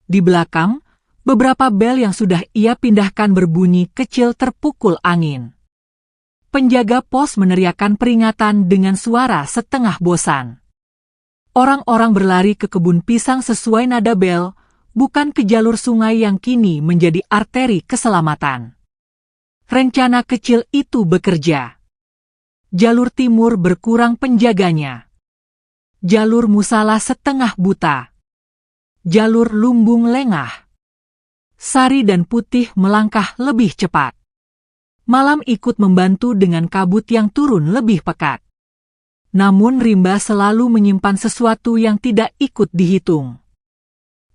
Speaker 1: Di belakang, beberapa bel yang sudah ia pindahkan berbunyi kecil terpukul angin. Penjaga pos meneriakkan peringatan dengan suara setengah bosan. Orang-orang berlari ke kebun pisang sesuai nada bel, bukan ke jalur sungai yang kini menjadi arteri keselamatan. Rencana kecil itu bekerja. Jalur timur berkurang penjaganya. Jalur musala setengah buta. Jalur lumbung lengah. Sari dan Putih melangkah lebih cepat. Malam ikut membantu dengan kabut yang turun lebih pekat. Namun rimba selalu menyimpan sesuatu yang tidak ikut dihitung.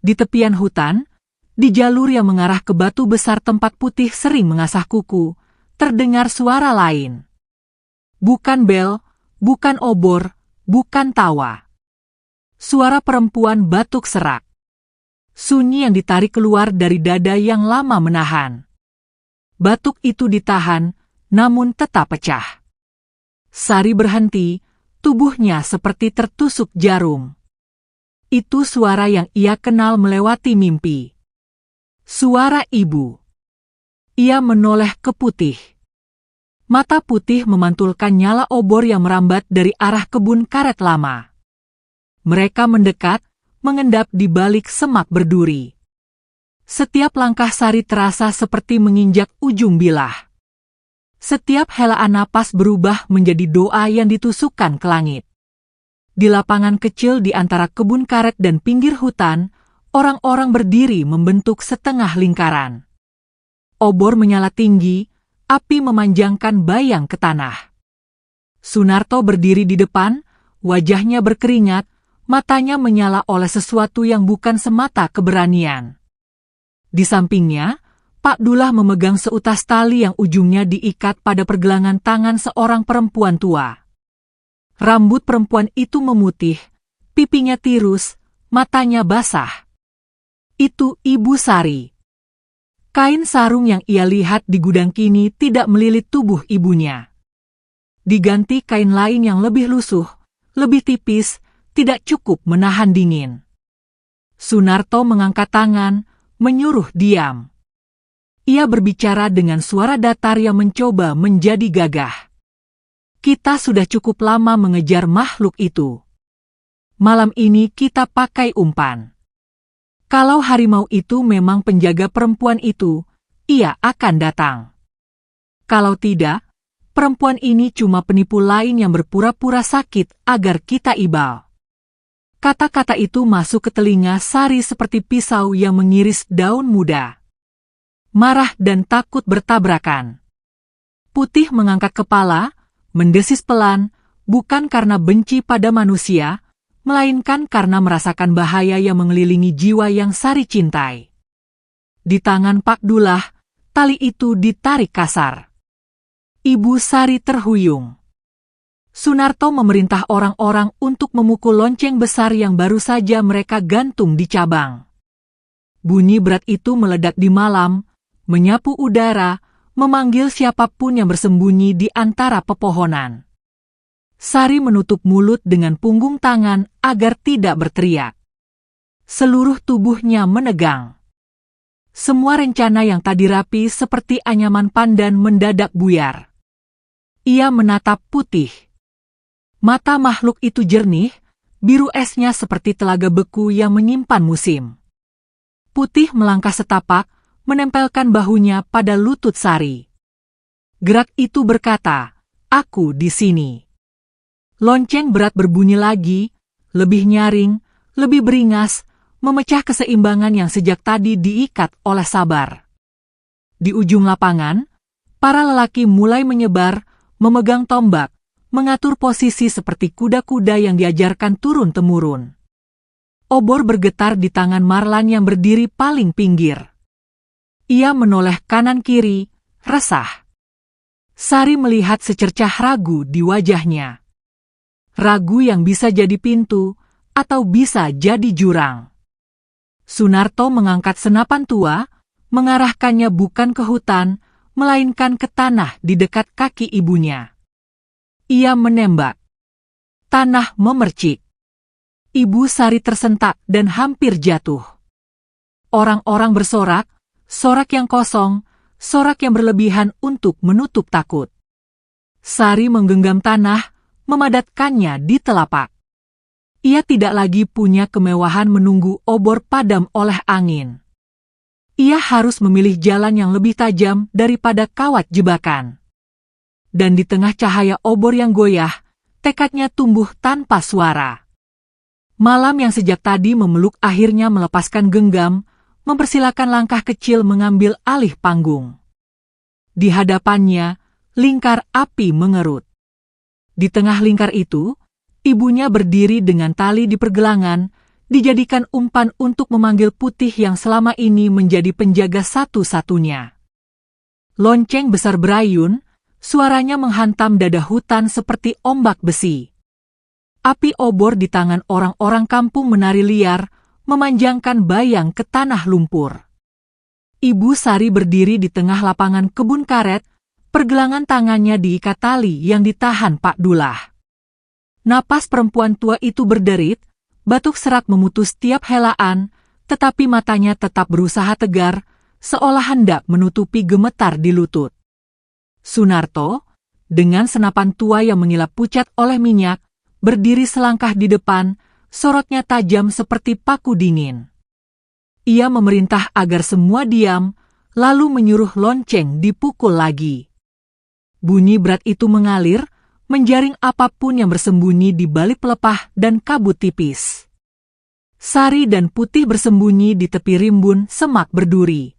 Speaker 1: Di tepian hutan, di jalur yang mengarah ke batu besar tempat Putih sering mengasah kuku, terdengar suara lain. Bukan bel, bukan obor, bukan tawa. Suara perempuan batuk serak. Sunyi yang ditarik keluar dari dada yang lama menahan. Batuk itu ditahan, namun tetap pecah. Sari berhenti, tubuhnya seperti tertusuk jarum. Itu suara yang ia kenal melewati mimpi. Suara ibu. Ia menoleh ke Putih. Mata Putih memantulkan nyala obor yang merambat dari arah kebun karet lama. Mereka mendekat, mengendap di balik semak berduri. Setiap langkah Sari terasa seperti menginjak ujung bilah. Setiap helaan napas berubah menjadi doa yang ditusukkan ke langit. Di lapangan kecil di antara kebun karet dan pinggir hutan, orang-orang berdiri membentuk setengah lingkaran. Obor menyala tinggi, api memanjangkan bayang ke tanah. Sunarto berdiri di depan, wajahnya berkeringat, matanya menyala oleh sesuatu yang bukan semata keberanian. Di sampingnya, Pak Dullah memegang seutas tali yang ujungnya diikat pada pergelangan tangan seorang perempuan tua. Rambut perempuan itu memutih, pipinya tirus, matanya basah. Itu Ibu Sari. Kain sarung yang ia lihat di gudang kini tidak melilit tubuh ibunya. Diganti kain lain yang lebih lusuh, lebih tipis, tidak cukup menahan dingin. Sunarto mengangkat tangan, menyuruh diam. Ia berbicara dengan suara datar yang mencoba menjadi gagah. Kita sudah cukup lama mengejar makhluk itu. Malam ini kita pakai umpan. Kalau harimau itu memang penjaga perempuan itu, ia akan datang. Kalau tidak, perempuan ini cuma penipu lain yang berpura-pura sakit agar kita ibal. Kata-kata itu masuk ke telinga Sari seperti pisau yang mengiris daun muda. Marah dan takut bertabrakan. Putih mengangkat kepala, mendesis pelan, bukan karena benci pada manusia, melainkan karena merasakan bahaya yang mengelilingi jiwa yang Sari cintai. Di tangan Pak Dullah, tali itu ditarik kasar. Ibu Sari terhuyung. Sunarto memerintah orang-orang untuk memukul lonceng besar yang baru saja mereka gantung di cabang. Bunyi berat itu meledak di malam, menyapu udara, memanggil siapapun yang bersembunyi di antara pepohonan. Sari menutup mulut dengan punggung tangan agar tidak berteriak. Seluruh tubuhnya menegang. Semua rencana yang tadi rapi seperti anyaman pandan mendadak buyar. Ia menatap Putih. Mata makhluk itu jernih, biru esnya seperti telaga beku yang menyimpan musim. Putih melangkah setapak, menempelkan bahunya pada lutut Sari. Gerak itu berkata, "Aku di sini." Lonceng berat berbunyi lagi, lebih nyaring, lebih beringas, memecah keseimbangan yang sejak tadi diikat oleh sabar. Di ujung lapangan, para lelaki mulai menyebar, memegang tombak, mengatur posisi seperti kuda-kuda yang diajarkan turun-temurun. Obor bergetar di tangan Marlan yang berdiri paling pinggir. Ia menoleh kanan-kiri, resah. Sari melihat secercah ragu di wajahnya. Ragu yang bisa jadi pintu, atau bisa jadi jurang. Sunarto mengangkat senapan tua, mengarahkannya bukan ke hutan, melainkan ke tanah di dekat kaki ibunya. Ia menembak. Tanah memercik. Ibu Sari tersentak dan hampir jatuh. Orang-orang bersorak, sorak yang kosong, sorak yang berlebihan untuk menutup takut. Sari menggenggam tanah, memadatkannya di telapak. Ia tidak lagi punya kemewahan menunggu obor padam oleh angin. Ia harus memilih jalan yang lebih tajam daripada kawat jebakan. Dan di tengah cahaya obor yang goyah, tekadnya tumbuh tanpa suara. Malam yang sejak tadi memeluk akhirnya melepaskan genggam, mempersilakan langkah kecil mengambil alih panggung. Di hadapannya, lingkar api mengerut. Di tengah lingkar itu, ibunya berdiri dengan tali di pergelangan, dijadikan umpan untuk memanggil Putih yang selama ini menjadi penjaga satu-satunya. Lonceng besar berayun, suaranya menghantam dada hutan seperti ombak besi. Api obor di tangan orang-orang kampung menari liar, memanjangkan bayang ke tanah lumpur. Ibu Sari berdiri di tengah lapangan kebun karet, pergelangan tangannya diikat tali yang ditahan Pak Dullah. Napas perempuan tua itu berderit, batuk serak memutus tiap helaan, tetapi matanya tetap berusaha tegar, seolah hendak menutupi gemetar di lutut. Sunarto, dengan senapan tua yang mengilap pucat oleh minyak, berdiri selangkah di depan, sorotnya tajam seperti paku dingin. Ia memerintah agar semua diam, lalu menyuruh lonceng dipukul lagi. Bunyi berat itu mengalir, menjaring apapun yang bersembunyi di balik pelepah dan kabut tipis. Sari dan Putih bersembunyi di tepi rimbun semak berduri.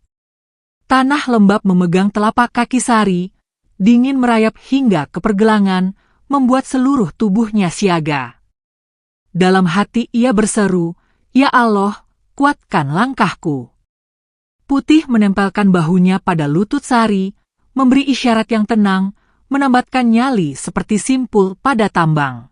Speaker 1: Tanah lembab memegang telapak kaki Sari, dingin merayap hingga ke pergelangan, membuat seluruh tubuhnya siaga. Dalam hati ia berseru, "Ya Allah, kuatkan langkahku." Putih menempelkan bahunya pada lutut Sari, memberi isyarat yang tenang, menambatkan nyali seperti simpul pada tambang.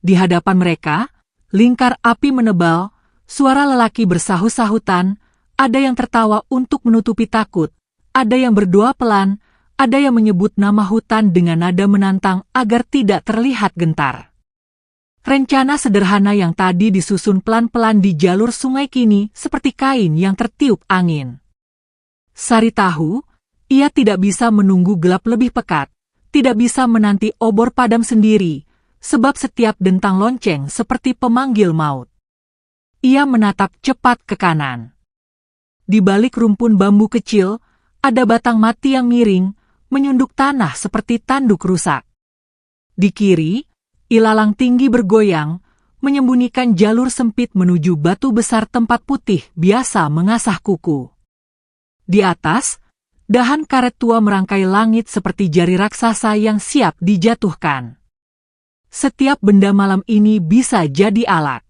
Speaker 1: Di hadapan mereka, lingkar api menebal, suara lelaki bersahut-sahutan, ada yang tertawa untuk menutupi takut, ada yang berdoa pelan, ada yang menyebut nama hutan dengan nada menantang agar tidak terlihat gentar. Rencana sederhana yang tadi disusun pelan-pelan di jalur sungai kini seperti kain yang tertiup angin. Sari tahu, ia tidak bisa menunggu gelap lebih pekat, tidak bisa menanti obor padam sendiri, sebab setiap dentang lonceng seperti pemanggil maut. Ia menatap cepat ke kanan. Di balik rumpun bambu kecil, ada batang mati yang miring, menyunduk tanah seperti tanduk rusak. Di kiri, ilalang tinggi bergoyang, menyembunyikan jalur sempit menuju batu besar tempat Putih biasa mengasah kuku. Di atas, dahan karet tua merangkai langit seperti jari raksasa yang siap dijatuhkan. Setiap benda malam ini bisa jadi alat.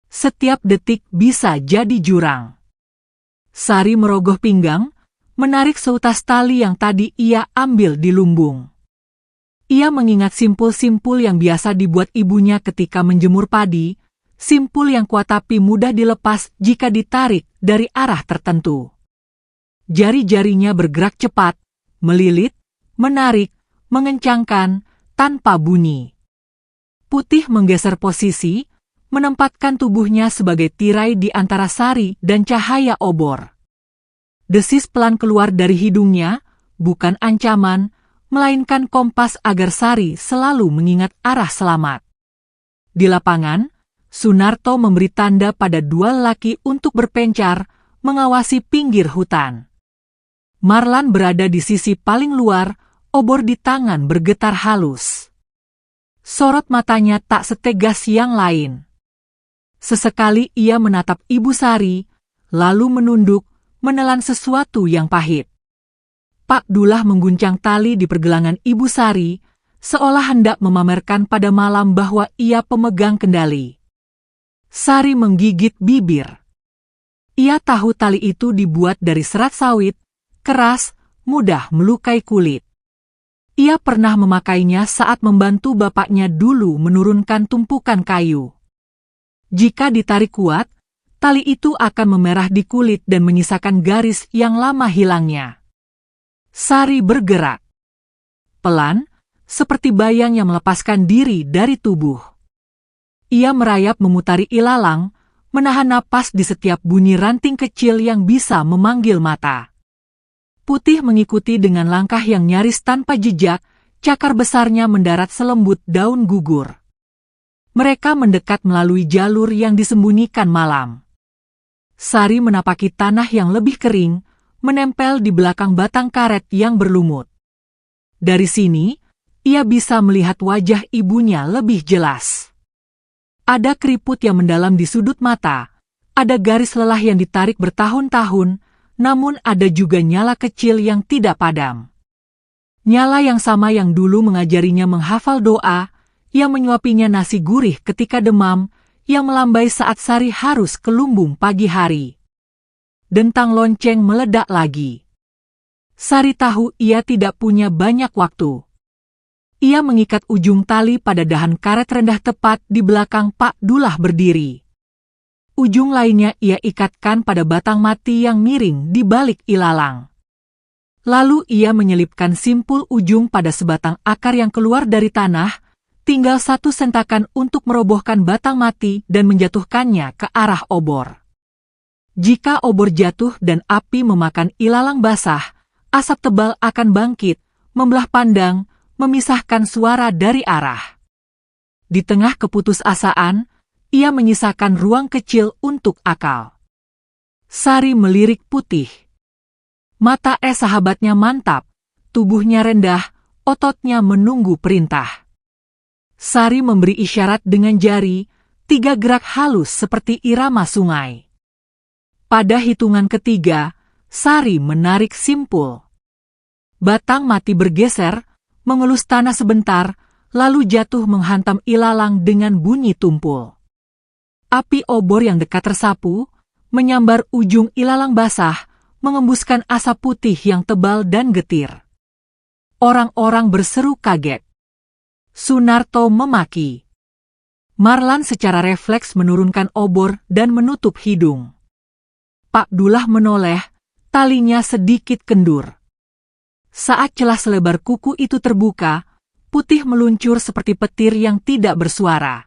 Speaker 1: Setiap detik bisa jadi jurang. Sari merogoh pinggang, menarik seutas tali yang tadi ia ambil di lumbung. Ia mengingat simpul-simpul yang biasa dibuat ibunya ketika menjemur padi, simpul yang kuat tapi mudah dilepas jika ditarik dari arah tertentu. Jari-jarinya bergerak cepat, melilit, menarik, mengencangkan, tanpa bunyi. Putih menggeser posisi, menempatkan tubuhnya sebagai tirai di antara sari dan cahaya obor. Desis pelan keluar dari hidungnya, bukan ancaman, melainkan kompas agar Sari selalu mengingat arah selamat. Di lapangan, Sunarto memberi tanda pada dua lelaki untuk berpencar, mengawasi pinggir hutan. Marlan berada di sisi paling luar, obor di tangan bergetar halus. Sorot matanya tak setegas yang lain. Sesekali ia menatap Ibu Sari, lalu menunduk, menelan sesuatu yang pahit. Pak Dullah mengguncang tali di pergelangan Ibu Sari, seolah hendak memamerkan pada malam bahwa ia pemegang kendali. Sari menggigit bibir. Ia tahu tali itu dibuat dari serat sawit, keras, mudah melukai kulit. Ia pernah memakainya saat membantu bapaknya dulu menurunkan tumpukan kayu. Jika ditarik kuat, tali itu akan memerah di kulit dan menyisakan garis yang lama hilangnya. Sari bergerak. Pelan, seperti bayang yang melepaskan diri dari tubuh. Ia merayap memutari ilalang, menahan napas di setiap bunyi ranting kecil yang bisa memanggil mata. Putih mengikuti dengan langkah yang nyaris tanpa jejak, cakar besarnya mendarat selembut daun gugur. Mereka mendekat melalui jalur yang disembunyikan malam. Sari menapaki tanah yang lebih kering, menempel di belakang batang karet yang berlumut. Dari sini, ia bisa melihat wajah ibunya lebih jelas. Ada keriput yang mendalam di sudut mata, ada garis lelah yang ditarik bertahun-tahun, namun ada juga nyala kecil yang tidak padam. Nyala yang sama yang dulu mengajarinya menghafal doa, yang menyuapinya nasi gurih ketika demam, yang melambai saat Sari harus ke lumbung pagi hari. Dentang lonceng meledak lagi. Sari tahu ia tidak punya banyak waktu. Ia mengikat ujung tali pada dahan karet rendah tepat di belakang Pak Dullah berdiri. Ujung lainnya ia ikatkan pada batang mati yang miring di balik ilalang. Lalu ia menyelipkan simpul ujung pada sebatang akar yang keluar dari tanah, tinggal satu sentakan untuk merobohkan batang mati dan menjatuhkannya ke arah obor. Jika obor jatuh dan api memakan ilalang basah, asap tebal akan bangkit, membelah pandang, memisahkan suara dari arah. Di tengah keputusasaan, ia menyisakan ruang kecil untuk akal. Sari melirik Putih. Mata sahabatnya mantap, tubuhnya rendah, ototnya menunggu perintah. Sari memberi isyarat dengan jari, 3 gerak halus seperti irama sungai. Pada hitungan ketiga, Sari menarik simpul. Batang mati bergeser, mengelus tanah sebentar, lalu jatuh menghantam ilalang dengan bunyi tumpul. Api obor yang dekat tersapu, menyambar ujung ilalang basah, mengembuskan asap putih yang tebal dan getir. Orang-orang berseru kaget. Sunarto memaki. Marlan secara refleks menurunkan obor dan menutup hidung. Pak Dullah menoleh, talinya sedikit kendur. Saat celah selebar kuku itu terbuka, Putih meluncur seperti petir yang tidak bersuara.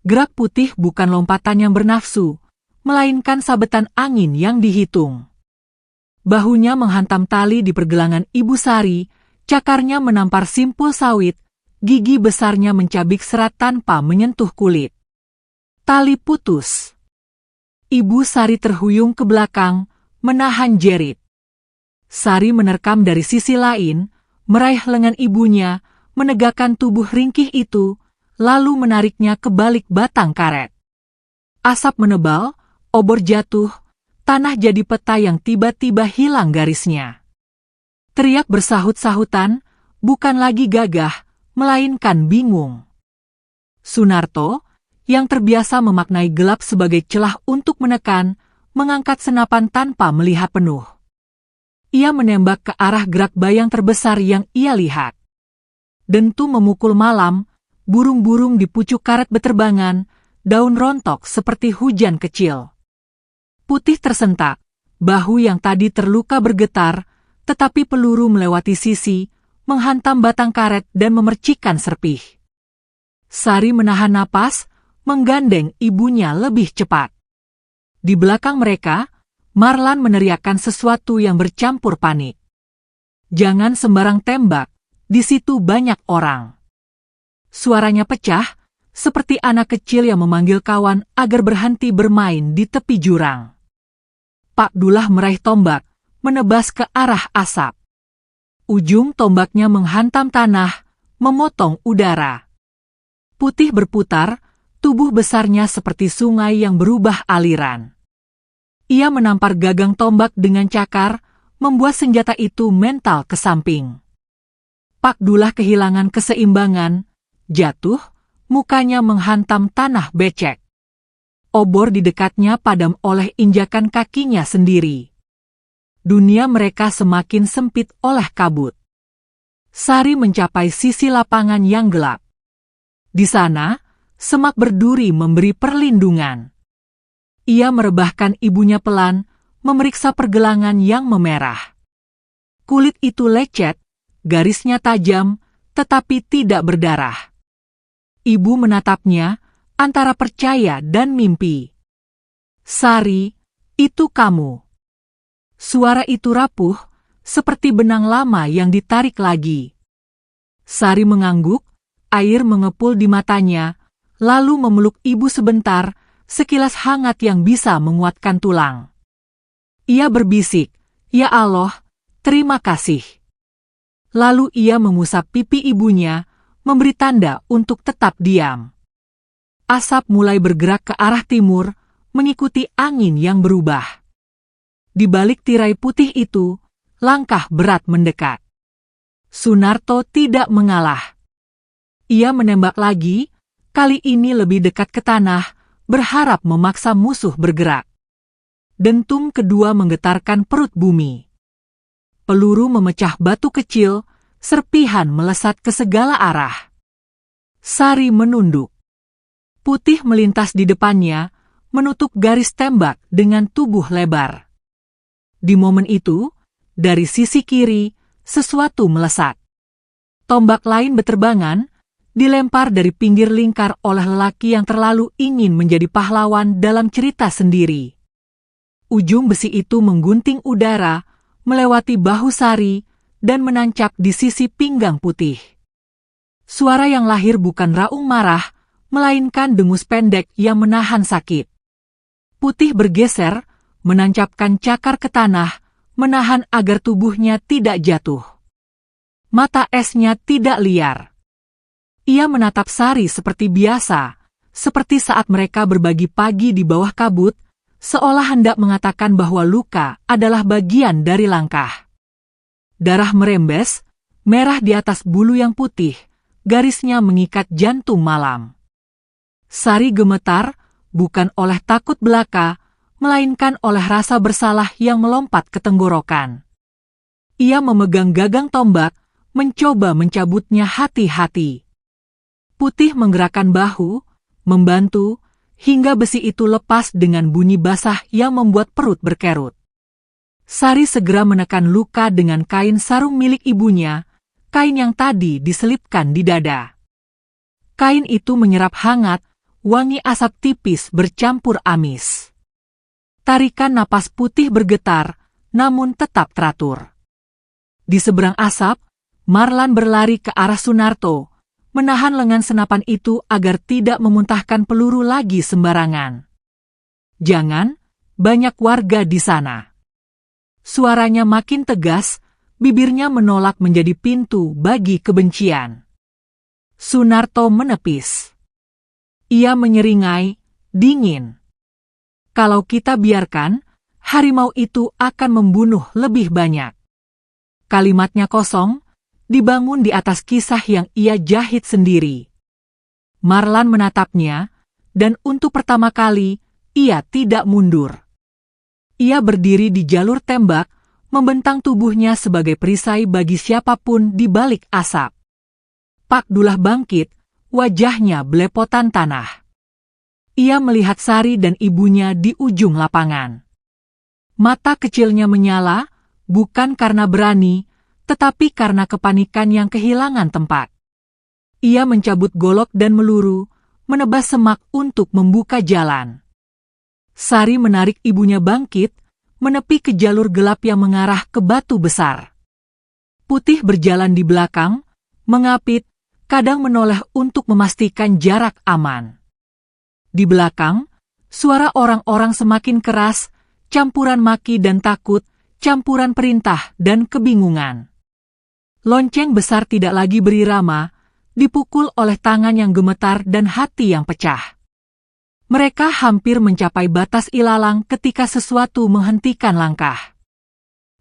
Speaker 1: Gerak Putih bukan lompatan yang bernafsu, melainkan sabetan angin yang dihitung. Bahunya menghantam tali di pergelangan Ibu Sari, cakarnya menampar simpul sawit, gigi besarnya mencabik serat tanpa menyentuh kulit. Tali putus. Ibu Sari terhuyung ke belakang, menahan jerit. Sari menerkam dari sisi lain, meraih lengan ibunya, menegakkan tubuh ringkih itu, lalu menariknya ke balik batang karet. Asap menebal, obor jatuh, tanah jadi peta yang tiba-tiba hilang garisnya. Teriak bersahut-sahutan, bukan lagi gagah, melainkan bingung. Sunarto, yang terbiasa memaknai gelap sebagai celah untuk menekan, mengangkat senapan tanpa melihat penuh. ia menembak ke arah gerak bayang terbesar yang ia lihat. Dentu memukul malam, burung-burung di pucuk karet beterbangan, daun rontok seperti hujan kecil. Putih tersentak, bahu yang tadi terluka bergetar, tetapi peluru melewati sisi, menghantam batang karet dan memercikkan serpih. Sari menahan napas, menggandeng ibunya lebih cepat. Di belakang mereka, Marlan meneriakkan sesuatu yang bercampur panik. "Jangan sembarang tembak, di situ banyak orang." Suaranya pecah, seperti anak kecil yang memanggil kawan agar berhenti bermain di tepi jurang. Pak Dullah meraih tombak, menebas ke arah asap. Ujung tombaknya menghantam tanah, memotong udara. Putih berputar, tubuh besarnya seperti sungai yang berubah aliran. Ia menampar gagang tombak dengan cakar, membuat senjata itu mental ke samping. Pak Dullah kehilangan keseimbangan, jatuh, mukanya menghantam tanah becek. Obor di dekatnya padam oleh injakan kakinya sendiri. Dunia mereka semakin sempit oleh kabut. Sari mencapai sisi lapangan yang gelap. Di sana, semak berduri memberi perlindungan. Ia merebahkan ibunya pelan, memeriksa pergelangan yang memerah. Kulit itu lecet, garisnya tajam, tetapi tidak berdarah. Ibu menatapnya, antara percaya dan mimpi. "Sari, itu kamu." Suara itu rapuh, seperti benang lama yang ditarik lagi. Sari mengangguk, air mengepul di matanya, lalu memeluk ibu sebentar, sekilas hangat yang bisa menguatkan tulang. Ia berbisik, "Ya Allah, terima kasih." Lalu ia mengusap pipi ibunya, memberi tanda untuk tetap diam. Asap mulai bergerak ke arah timur, mengikuti angin yang berubah. Di balik tirai putih itu, langkah berat mendekat. Sunarto tidak mengalah. Ia menembak lagi, kali ini lebih dekat ke tanah, berharap memaksa musuh bergerak. Dentum kedua menggetarkan perut bumi. Peluru memecah batu kecil, serpihan melesat ke segala arah. Sari menunduk. Putih melintas di depannya, menutup garis tembak dengan tubuh lebar. Di momen itu, dari sisi kiri, sesuatu melesat. Tombak lain beterbangan, dilempar dari pinggir lingkar oleh lelaki yang terlalu ingin menjadi pahlawan dalam cerita sendiri. Ujung besi itu menggunting udara, melewati bahu Sari, dan menancap di sisi pinggang Putih. Suara yang lahir bukan raung marah, melainkan dengus pendek yang menahan sakit. Putih bergeser, menancapkan cakar ke tanah, menahan agar tubuhnya tidak jatuh. Mata esnya tidak liar. Ia menatap Sari seperti biasa, seperti saat mereka berbagi pagi di bawah kabut, seolah hendak mengatakan bahwa luka adalah bagian dari langkah. Darah merembes, merah di atas bulu yang putih, garisnya mengikat jantung malam. Sari gemetar, bukan oleh takut belaka, melainkan oleh rasa bersalah yang melompat ke tenggorokan. Ia memegang gagang tombak, mencoba mencabutnya hati-hati. Putih menggerakkan bahu, membantu, hingga besi itu lepas dengan bunyi basah yang membuat perut berkerut. Sari segera menekan luka dengan kain sarung milik ibunya, kain yang tadi diselipkan di dada. Kain itu menyerap hangat, wangi asap tipis bercampur amis. Tarikan napas Putih bergetar, namun tetap teratur. Di seberang asap, Marlan berlari ke arah Sunarto, menahan lengan senapan itu agar tidak memuntahkan peluru lagi sembarangan. "Jangan, banyak warga di sana." Suaranya makin tegas, bibirnya menolak menjadi pintu bagi kebencian. Sunarto menepis. Ia menyeringai, dingin. "Kalau kita biarkan, harimau itu akan membunuh lebih banyak." Kalimatnya kosong, dibangun di atas kisah yang ia jahit sendiri. Marlan menatapnya, dan untuk pertama kali, ia tidak mundur. Ia berdiri di jalur tembak, membentang tubuhnya sebagai perisai bagi siapapun di balik asap. Pak Dullah bangkit, wajahnya belepotan tanah. Ia melihat Sari dan ibunya di ujung lapangan. Mata kecilnya menyala, bukan karena berani, tetapi karena kepanikan yang kehilangan tempat. Ia mencabut golok dan meluru, menebas semak untuk membuka jalan. Sari menarik ibunya bangkit, menepi ke jalur gelap yang mengarah ke batu besar. Putih berjalan di belakang, mengapit, kadang menoleh untuk memastikan jarak aman. Di belakang, suara orang-orang semakin keras, campuran maki dan takut, campuran perintah dan kebingungan. Lonceng besar tidak lagi berirama, dipukul oleh tangan yang gemetar dan hati yang pecah. Mereka hampir mencapai batas ilalang ketika sesuatu menghentikan langkah.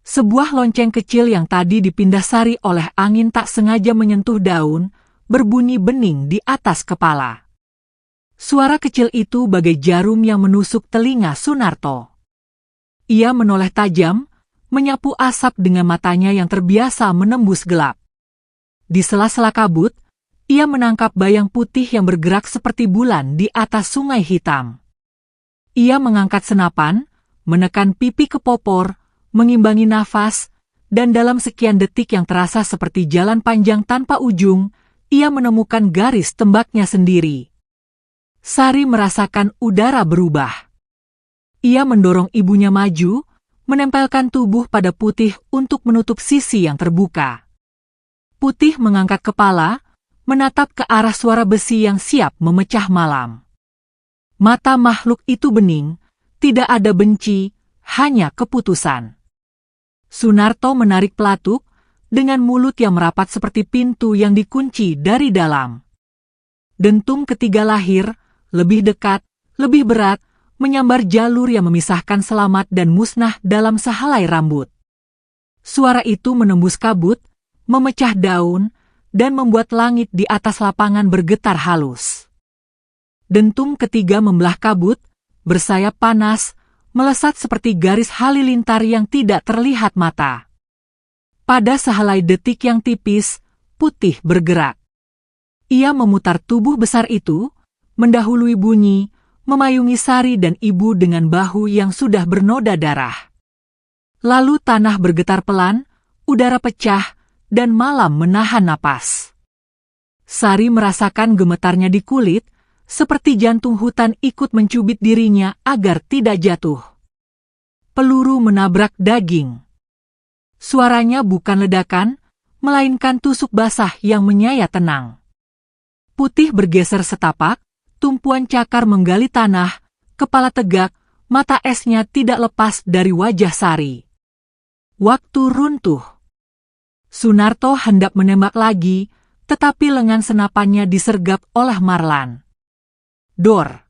Speaker 1: Sebuah lonceng kecil yang tadi dipindah Sari oleh angin tak sengaja menyentuh daun, berbunyi bening di atas kepala. Suara kecil itu bagai jarum yang menusuk telinga Sunarto. Ia menoleh tajam, menyapu asap dengan matanya yang terbiasa menembus gelap. Di sela-sela kabut, ia menangkap bayang putih yang bergerak seperti bulan di atas sungai hitam. Ia mengangkat senapan, menekan pipi ke popor, mengimbangi nafas, dan dalam sekian detik yang terasa seperti jalan panjang tanpa ujung, ia menemukan garis tembaknya sendiri. Sari merasakan udara berubah. Ia mendorong ibunya maju, menempelkan tubuh pada Putih untuk menutup sisi yang terbuka. Putih mengangkat kepala, menatap ke arah suara besi yang siap memecah malam. Mata makhluk itu bening, tidak ada benci, hanya keputusan. Sunarto menarik pelatuk, dengan mulut yang merapat seperti pintu yang dikunci dari dalam. Dentum ketiga lahir, lebih dekat, lebih berat, menyambar jalur yang memisahkan selamat dan musnah dalam sehelai rambut. Suara itu menembus kabut, memecah daun, dan membuat langit di atas lapangan bergetar halus. Dentum ketiga membelah kabut, bersayap panas, melesat seperti garis halilintar yang tidak terlihat mata. Pada sehelai detik yang tipis, Putih bergerak. Ia memutar tubuh besar itu, mendahului bunyi, memayungi Sari dan ibu dengan bahu yang sudah bernoda darah. Lalu tanah bergetar pelan, udara pecah, dan malam menahan napas. Sari merasakan gemetarnya di kulit, seperti jantung hutan ikut mencubit dirinya agar tidak jatuh. Peluru menabrak daging. Suaranya bukan ledakan, melainkan tusuk basah yang menyayat tenang. Putih bergeser setapak, tumpuan cakar menggali tanah, kepala tegak, mata esnya tidak lepas dari wajah Sari. Waktu runtuh. Sunarto hendak menembak lagi, tetapi lengan senapannya disergap oleh Marlan. Dor.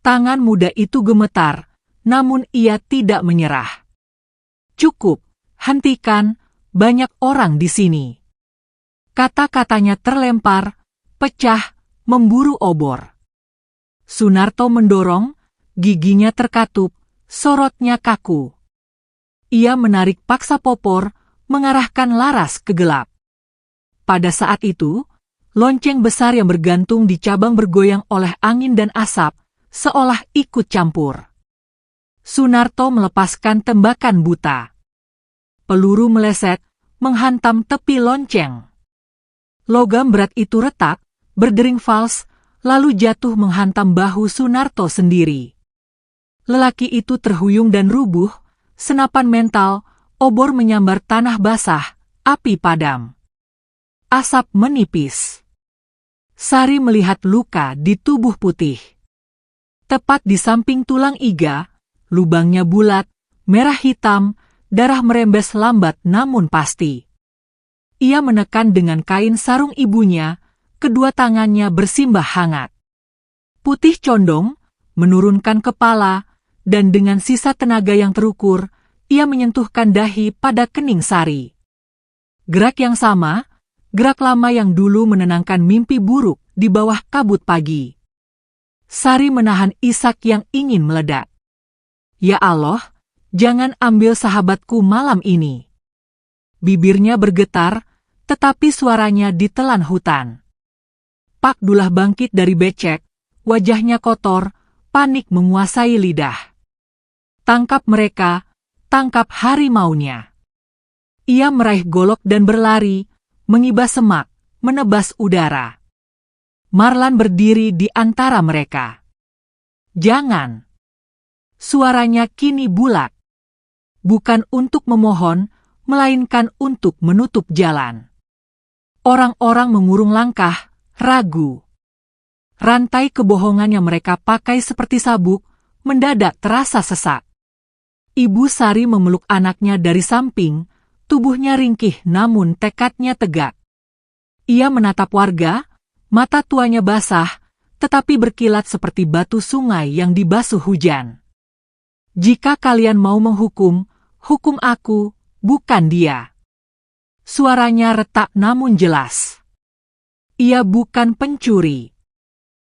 Speaker 1: Tangan muda itu gemetar, namun ia tidak menyerah. Cukup, hentikan, banyak orang di sini. Kata-katanya terlempar, pecah, memburu obor. Sunarto mendorong, giginya terkatup, sorotnya kaku. Ia menarik paksa popor, mengarahkan laras ke gelap. Pada saat itu, lonceng besar yang bergantung di cabang bergoyang oleh angin dan asap, seolah ikut campur. Sunarto melepaskan tembakan buta. Peluru meleset, menghantam tepi lonceng. Logam berat itu retak, berdering fals, lalu jatuh menghantam bahu Sunarto sendiri. Lelaki itu terhuyung dan rubuh, senapan mental, obor menyambar tanah basah, api padam. Asap menipis. Sari melihat luka di tubuh Putih. Tepat di samping tulang iga, lubangnya bulat, merah hitam, darah merembes lambat namun pasti. Ia menekan dengan kain sarung ibunya, kedua tangannya bersimbah hangat. Putih condong, menurunkan kepala, dan dengan sisa tenaga yang terukur, ia menyentuhkan dahi pada kening Sari. Gerak yang sama, gerak lama yang dulu menenangkan mimpi buruk di bawah kabut pagi. Sari menahan isak yang ingin meledak. Ya Allah, Jangan ambil sahabatku malam ini. Bibirnya bergetar, tetapi suaranya ditelan hutan. Pak Dullah bangkit dari becek, wajahnya kotor, panik menguasai lidah. Tangkap mereka, tangkap harimaunya. Ia meraih golok dan berlari, mengibas semak, menebas udara. Marlan berdiri di antara mereka. Jangan. Suaranya kini bulat. Bukan untuk memohon, melainkan untuk menutup jalan. Orang-orang mengurung langkah, ragu. Rantai kebohongan yang mereka pakai seperti sabuk, mendadak terasa sesak. Ibu Sari memeluk anaknya dari samping, tubuhnya ringkih namun tekadnya tegak. Ia menatap warga, mata tuanya basah, tetapi berkilat seperti batu sungai yang dibasuh hujan. Jika kalian mau menghukum, hukum aku, bukan dia. Suaranya retak namun jelas. Ia bukan pencuri.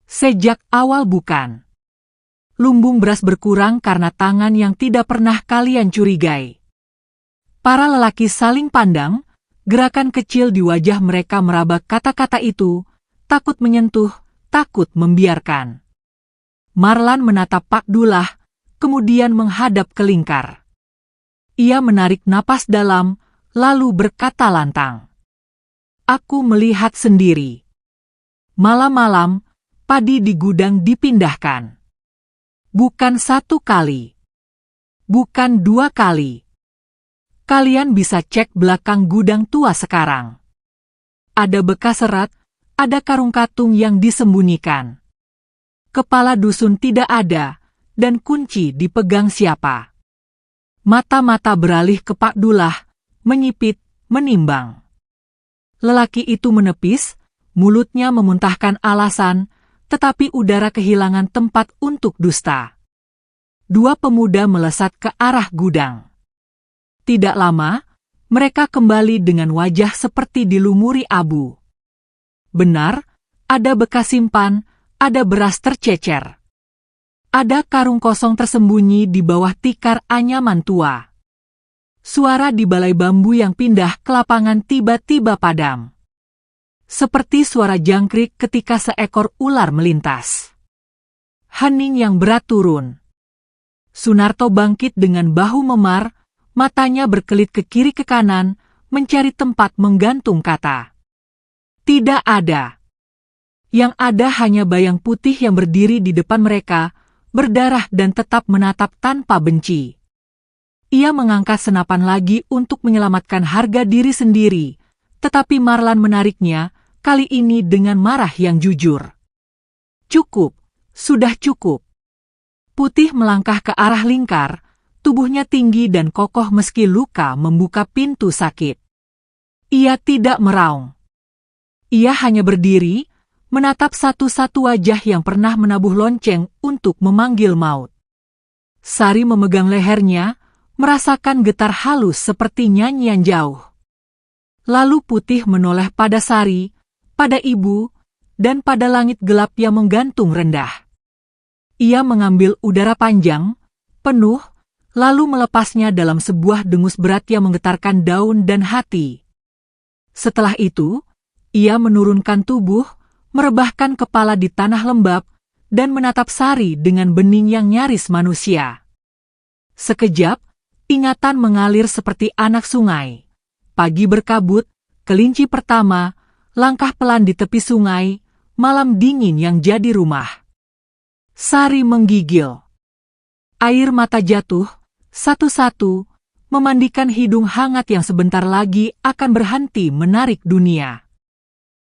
Speaker 1: Sejak awal bukan. Lumbung beras berkurang karena tangan yang tidak pernah kalian curigai. Para lelaki saling pandang, gerakan kecil di wajah mereka meraba kata-kata itu, takut menyentuh, takut membiarkan. Marlan menatap Pak Dullah, kemudian menghadap ke Lingkar. Ia menarik napas dalam, lalu berkata lantang. Aku melihat sendiri. Malam-malam, padi di gudang dipindahkan. Bukan 1 kali. Bukan 2 kali. Kalian bisa cek belakang gudang tua sekarang. Ada bekas serat, ada karung katung yang disembunyikan. Kepala dusun tidak ada, dan kunci dipegang siapa. Mata-mata beralih ke Pak Dullah, menyipit, menimbang. Lelaki itu menepis, mulutnya memuntahkan alasan, tetapi udara kehilangan tempat untuk dusta. 2 pemuda melesat ke arah gudang. Tidak lama, mereka kembali dengan wajah seperti dilumuri abu. Benar, ada bekas simpan, ada beras tercecer. Ada karung kosong tersembunyi di bawah tikar anyaman tua. Suara di balai bambu yang pindah ke lapangan tiba-tiba padam. Seperti suara jangkrik ketika seekor ular melintas. Hening yang berat turun. Sunarto bangkit dengan bahu memar, matanya berkelit ke kiri ke kanan, mencari tempat menggantung kata. Tidak ada. Yang ada hanya bayang putih yang berdiri di depan mereka, berdarah dan tetap menatap tanpa benci. Ia mengangkat senapan lagi untuk menyelamatkan harga diri sendiri, tetapi Marlan menariknya, kali ini dengan marah yang jujur. Cukup, sudah cukup. Putih melangkah ke arah Lingkar, tubuhnya tinggi dan kokoh meski luka membuka pintu sakit. Ia tidak meraung. Ia hanya berdiri, menatap satu-satu wajah yang pernah menabuh lonceng untuk memanggil maut. Sari memegang lehernya, merasakan getar halus seperti nyanyian jauh. Lalu Putih menoleh pada Sari, pada ibu, dan pada langit gelap yang menggantung rendah. Ia mengambil udara panjang, penuh, lalu melepasnya dalam sebuah dengus berat yang menggetarkan daun dan hati. Setelah itu, ia menurunkan tubuh, merebahkan kepala di tanah lembab, dan menatap Sari dengan bening yang nyaris manusia. Sekejap, ingatan mengalir seperti anak sungai. Pagi berkabut, kelinci pertama, langkah pelan di tepi sungai, malam dingin yang jadi rumah. Sari menggigil. Air mata jatuh, satu-satu, memandikan hidung hangat yang sebentar lagi akan berhenti menarik dunia.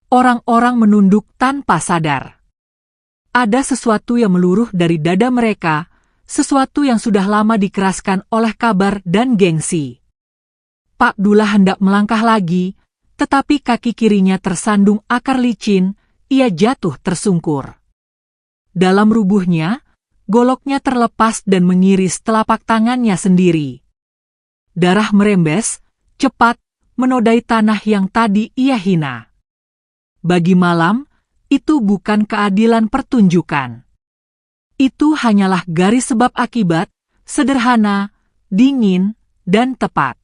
Speaker 1: Orang-orang menunduk tanpa sadar. Ada sesuatu yang meluruh dari dada mereka, sesuatu yang sudah lama dikeraskan oleh kabar dan gengsi. Pak Dullah hendak melangkah lagi, tetapi kaki kirinya tersandung akar licin, ia jatuh tersungkur. Dalam rubuhnya, goloknya terlepas dan mengiris telapak tangannya sendiri. Darah merembes, cepat, menodai tanah yang tadi ia hina. Bagi malam, itu bukan keadilan pertunjukan. Itu hanyalah garis sebab akibat, sederhana, dingin, dan tepat.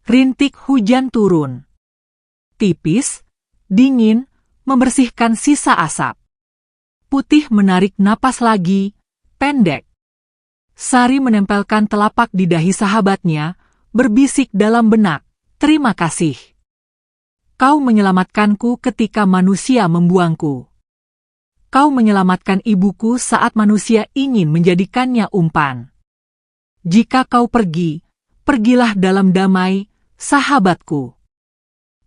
Speaker 1: Rintik hujan turun. Tipis, dingin, membersihkan sisa asap. Putih menarik napas lagi, pendek. Sari menempelkan telapak di dahi sahabatnya, berbisik dalam benak, "Terima kasih. Kau menyelamatkanku ketika manusia membuangku. Kau menyelamatkan ibuku saat manusia ingin menjadikannya umpan. Jika kau pergi, pergilah dalam damai, sahabatku."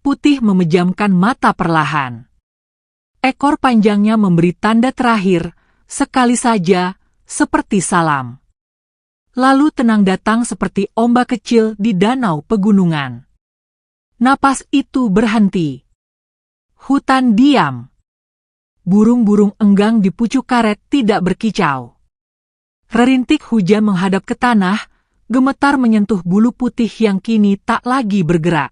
Speaker 1: Putih memejamkan mata perlahan. Ekor panjangnya memberi tanda terakhir, sekali saja, seperti salam. Lalu tenang datang seperti ombak kecil di danau pegunungan. Napas itu berhenti. Hutan diam. Burung-burung enggang di pucuk karet tidak berkicau. Rerintik hujan menghadap ke tanah, gemetar menyentuh bulu putih yang kini tak lagi bergerak.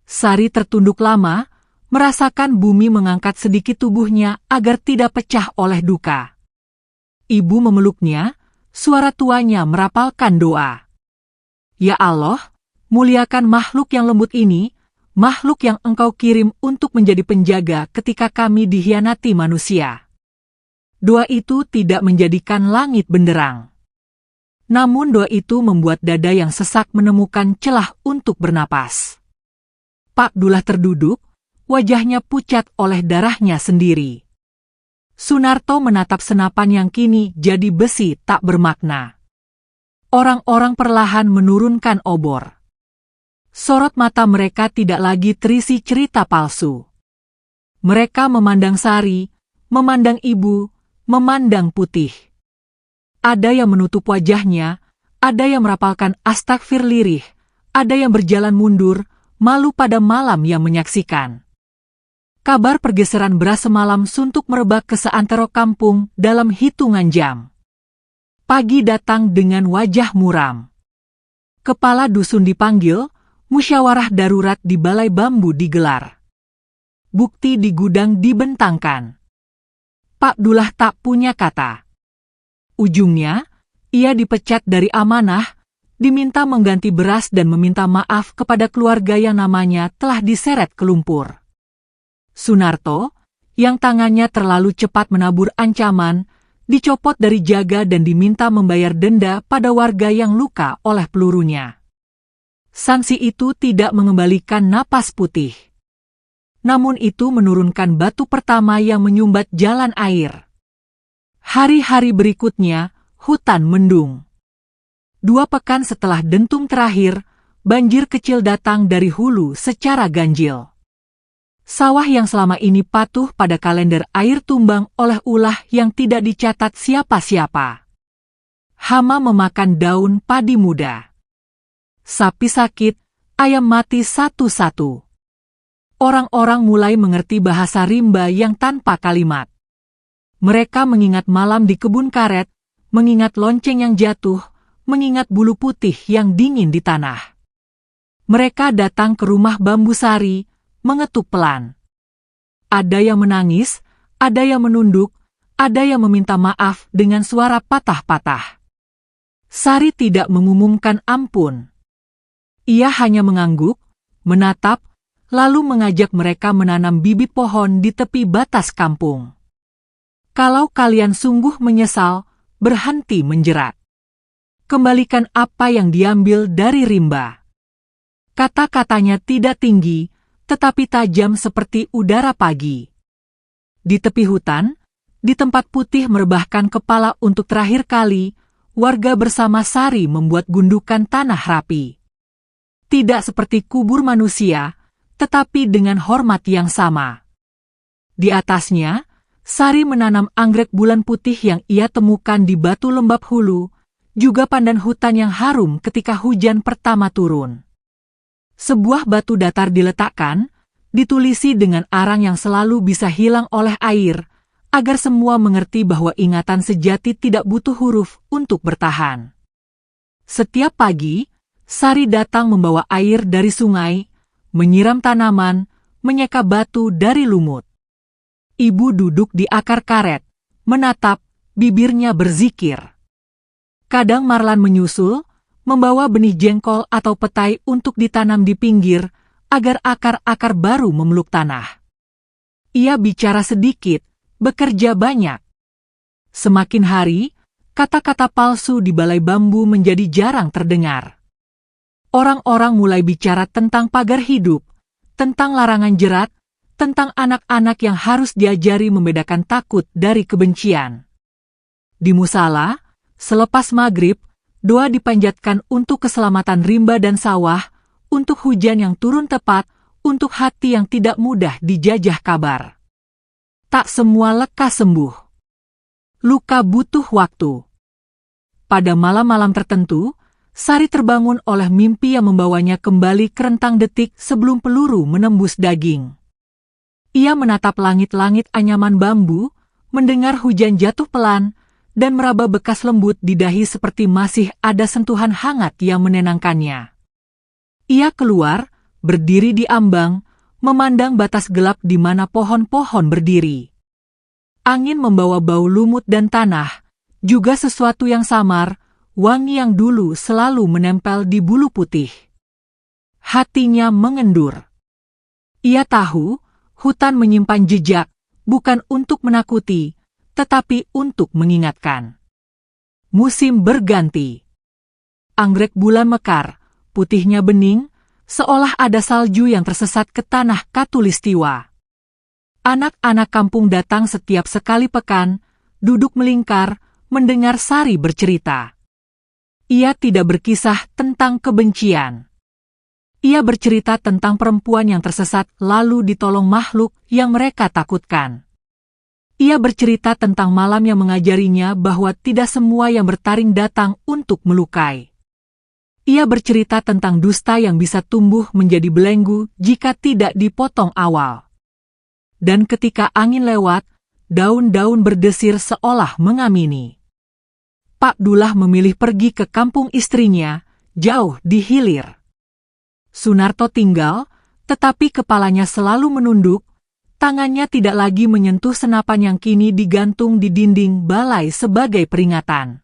Speaker 1: Sari tertunduk lama, merasakan bumi mengangkat sedikit tubuhnya agar tidak pecah oleh duka. Ibu memeluknya, suara tuanya merapalkan doa. "Ya Allah, muliakan makhluk yang lembut ini, makhluk yang Engkau kirim untuk menjadi penjaga ketika kami dikhianati manusia." Doa itu tidak menjadikan langit benderang. Namun doa itu membuat dada yang sesak menemukan celah untuk bernapas. Pak Dullah terduduk, wajahnya pucat oleh darahnya sendiri. Sunarto menatap senapan yang kini jadi besi tak bermakna. Orang-orang perlahan menurunkan obor. Sorot mata mereka tidak lagi terisi cerita palsu. Mereka memandang Sari, memandang ibu, memandang Putih. Ada yang menutup wajahnya, ada yang merapalkan astagfir lirih, ada yang berjalan mundur, malu pada malam yang menyaksikan. Kabar pergeseran beras semalam suntuk merebak ke seantero kampung dalam hitungan jam. Pagi datang dengan wajah muram. Kepala dusun dipanggil, musyawarah darurat di balai bambu digelar. Bukti di gudang dibentangkan. Pak Dullah tak punya kata. Ujungnya, ia dipecat dari amanah, diminta mengganti beras dan meminta maaf kepada keluarga yang namanya telah diseret ke lumpur. Sunarto, yang tangannya terlalu cepat menabur ancaman, dicopot dari jaga dan diminta membayar denda pada warga yang luka oleh pelurunya. Sanksi itu tidak mengembalikan napas Putih. Namun itu menurunkan batu pertama yang menyumbat jalan air. Hari-hari berikutnya, hutan mendung. 2 pekan setelah dentum terakhir, banjir kecil datang dari hulu secara ganjil. Sawah yang selama ini patuh pada kalender air tumbang oleh ulah yang tidak dicatat siapa-siapa. Hama memakan daun padi muda. Sapi sakit, ayam mati satu-satu. Orang-orang mulai mengerti bahasa rimba yang tanpa kalimat. Mereka mengingat malam di kebun karet, mengingat lonceng yang jatuh, mengingat bulu putih yang dingin di tanah. Mereka datang ke rumah bambu Sari, mengetuk pelan. Ada yang menangis, ada yang menunduk, ada yang meminta maaf dengan suara patah-patah. Sari tidak mengumumkan ampun. Ia hanya mengangguk, menatap, lalu mengajak mereka menanam bibit pohon di tepi batas kampung. Kalau kalian sungguh menyesal, berhenti menjerat. Kembalikan apa yang diambil dari rimba. Kata-katanya tidak tinggi, tetapi tajam seperti udara pagi. Di tepi hutan, di tempat Putih merebahkan kepala untuk terakhir kali, warga bersama Sari membuat gundukan tanah rapi. Tidak seperti kubur manusia, tetapi dengan hormat yang sama. Di atasnya, Sari menanam anggrek bulan putih yang ia temukan di batu lembab hulu, juga pandan hutan yang harum ketika hujan pertama turun. Sebuah batu datar diletakkan, ditulisi dengan arang yang selalu bisa hilang oleh air, agar semua mengerti bahwa ingatan sejati tidak butuh huruf untuk bertahan. Setiap pagi, Sari datang membawa air dari sungai, menyiram tanaman, menyeka batu dari lumut. Ibu duduk di akar karet, menatap, bibirnya berzikir. Kadang Marlan menyusul, membawa benih jengkol atau petai untuk ditanam di pinggir, agar akar-akar baru memeluk tanah. Ia bicara sedikit, bekerja banyak. Semakin hari, kata-kata palsu di balai bambu menjadi jarang terdengar. Orang-orang mulai bicara tentang pagar hidup, tentang larangan jerat, tentang anak-anak yang harus diajari membedakan takut dari kebencian. Di musala, selepas maghrib, doa dipanjatkan untuk keselamatan rimba dan sawah, untuk hujan yang turun tepat, untuk hati yang tidak mudah dijajah kabar. Tak semua lekas sembuh. Luka butuh waktu. Pada malam-malam tertentu, Sari terbangun oleh mimpi yang membawanya kembali ke rentang detik sebelum peluru menembus daging. Ia menatap langit-langit anyaman bambu, mendengar hujan jatuh pelan, dan meraba bekas lembut di dahi seperti masih ada sentuhan hangat yang menenangkannya. Ia keluar, berdiri di ambang, memandang batas gelap di mana pohon-pohon berdiri. Angin membawa bau lumut dan tanah, juga sesuatu yang samar, wangi yang dulu selalu menempel di bulu putih. Hatinya mengendur. Ia tahu, hutan menyimpan jejak, bukan untuk menakuti, tetapi untuk mengingatkan. Musim berganti. Anggrek bulan mekar, putihnya bening, seolah ada salju yang tersesat ke tanah Katulistiwa. Anak-anak kampung datang setiap sekali pekan, duduk melingkar, mendengar Sari bercerita. Ia tidak berkisah tentang kebencian. Ia bercerita tentang perempuan yang tersesat lalu ditolong makhluk yang mereka takutkan. Ia bercerita tentang malam yang mengajarinya bahwa tidak semua yang bertaring datang untuk melukai. Ia bercerita tentang dusta yang bisa tumbuh menjadi belenggu jika tidak dipotong awal. Dan ketika angin lewat, daun-daun berdesir seolah mengamini. Pak Dullah memilih pergi ke kampung istrinya, jauh di hilir. Sunarto tinggal, tetapi kepalanya selalu menunduk, tangannya tidak lagi menyentuh senapan yang kini digantung di dinding balai sebagai peringatan.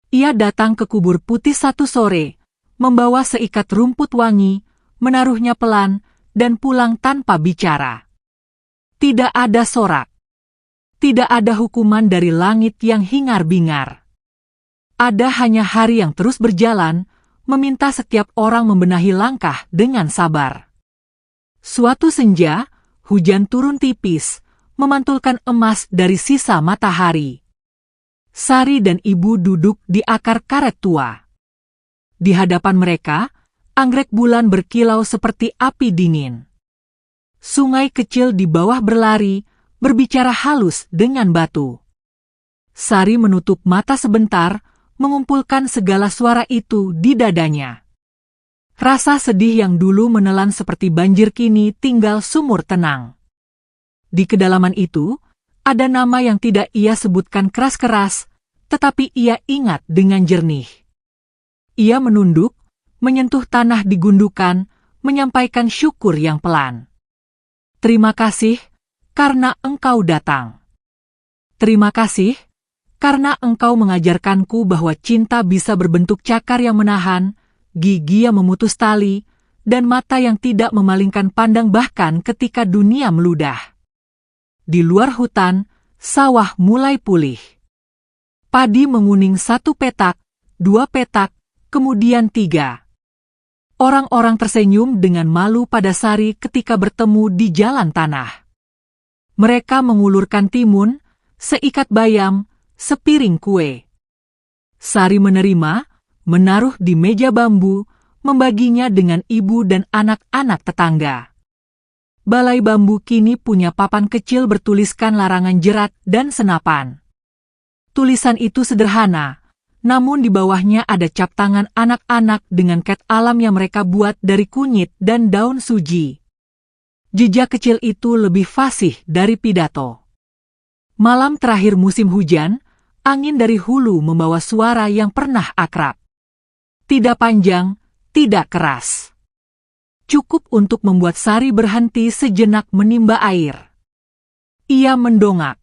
Speaker 1: Ia datang ke kubur putih satu sore, membawa seikat rumput wangi, menaruhnya pelan, dan pulang tanpa bicara. Tidak ada sorak. Tidak ada hukuman dari langit yang hingar-bingar. Ada hanya hari yang terus berjalan, meminta setiap orang membenahi langkah dengan sabar. Suatu senja, hujan turun tipis, memantulkan emas dari sisa matahari. Sari dan ibu duduk di akar karet tua. Di hadapan mereka, anggrek bulan berkilau seperti api dingin. Sungai kecil di bawah berlari, berbicara halus dengan batu. Sari menutup mata sebentar, mengumpulkan segala suara itu di dadanya. Rasa sedih yang dulu menelan seperti banjir kini tinggal sumur tenang. Di kedalaman itu, ada nama yang tidak ia sebutkan keras-keras, tetapi ia ingat dengan jernih. Ia menunduk, menyentuh tanah di gundukan, menyampaikan syukur yang pelan. Terima kasih, karena engkau datang. Terima kasih, karena engkau mengajarkanku bahwa cinta bisa berbentuk cakar yang menahan, gigi yang memutus tali, dan mata yang tidak memalingkan pandang bahkan ketika dunia meludah. Di luar hutan, sawah mulai pulih. Padi menguning 1 petak, 2 petak, kemudian 3. Orang-orang tersenyum dengan malu pada Sari ketika bertemu di jalan tanah. Mereka mengulurkan timun, seikat bayam, sepiring kue. Sari menerima, menaruh di meja bambu, membaginya dengan ibu dan anak-anak tetangga. Balai bambu kini punya papan kecil bertuliskan larangan jerat dan senapan. Tulisan itu sederhana, namun di bawahnya ada cap tangan anak-anak dengan cat alam yang mereka buat dari kunyit dan daun suji. Jejak kecil itu lebih fasih dari pidato. Malam terakhir musim hujan, angin dari hulu membawa suara yang pernah akrab. Tidak panjang, tidak keras. Cukup untuk membuat Sari berhenti sejenak menimba air. Ia mendongak.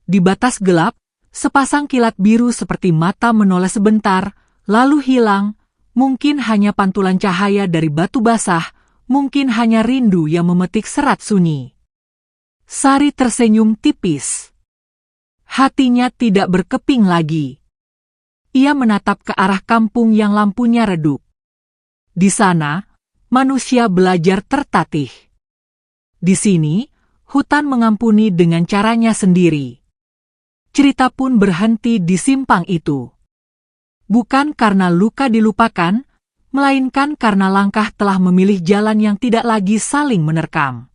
Speaker 1: Di batas gelap, sepasang kilat biru seperti mata menoleh sebentar, lalu hilang, mungkin hanya pantulan cahaya dari batu basah, mungkin hanya rindu yang memetik serat sunyi. Sari tersenyum tipis. Hatinya tidak berkeping lagi. Ia menatap ke arah kampung yang lampunya redup. Di sana, manusia belajar tertatih. Di sini, hutan mengampuni dengan caranya sendiri. Cerita pun berhenti di simpang itu. Bukan karena luka dilupakan, melainkan karena langkah telah memilih jalan yang tidak lagi saling menerkam.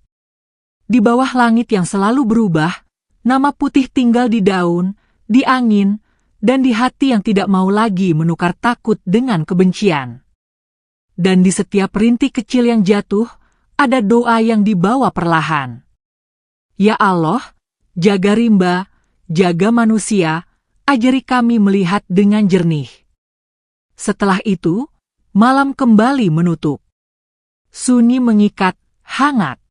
Speaker 1: Di bawah langit yang selalu berubah, nama putih tinggal di daun, di angin, dan di hati yang tidak mau lagi menukar takut dengan kebencian. Dan di setiap rintik kecil yang jatuh, ada doa yang dibawa perlahan. Ya Allah, jaga rimba, jaga manusia, ajari kami melihat dengan jernih. Setelah itu, malam kembali menutup. Sunyi mengikat, hangat.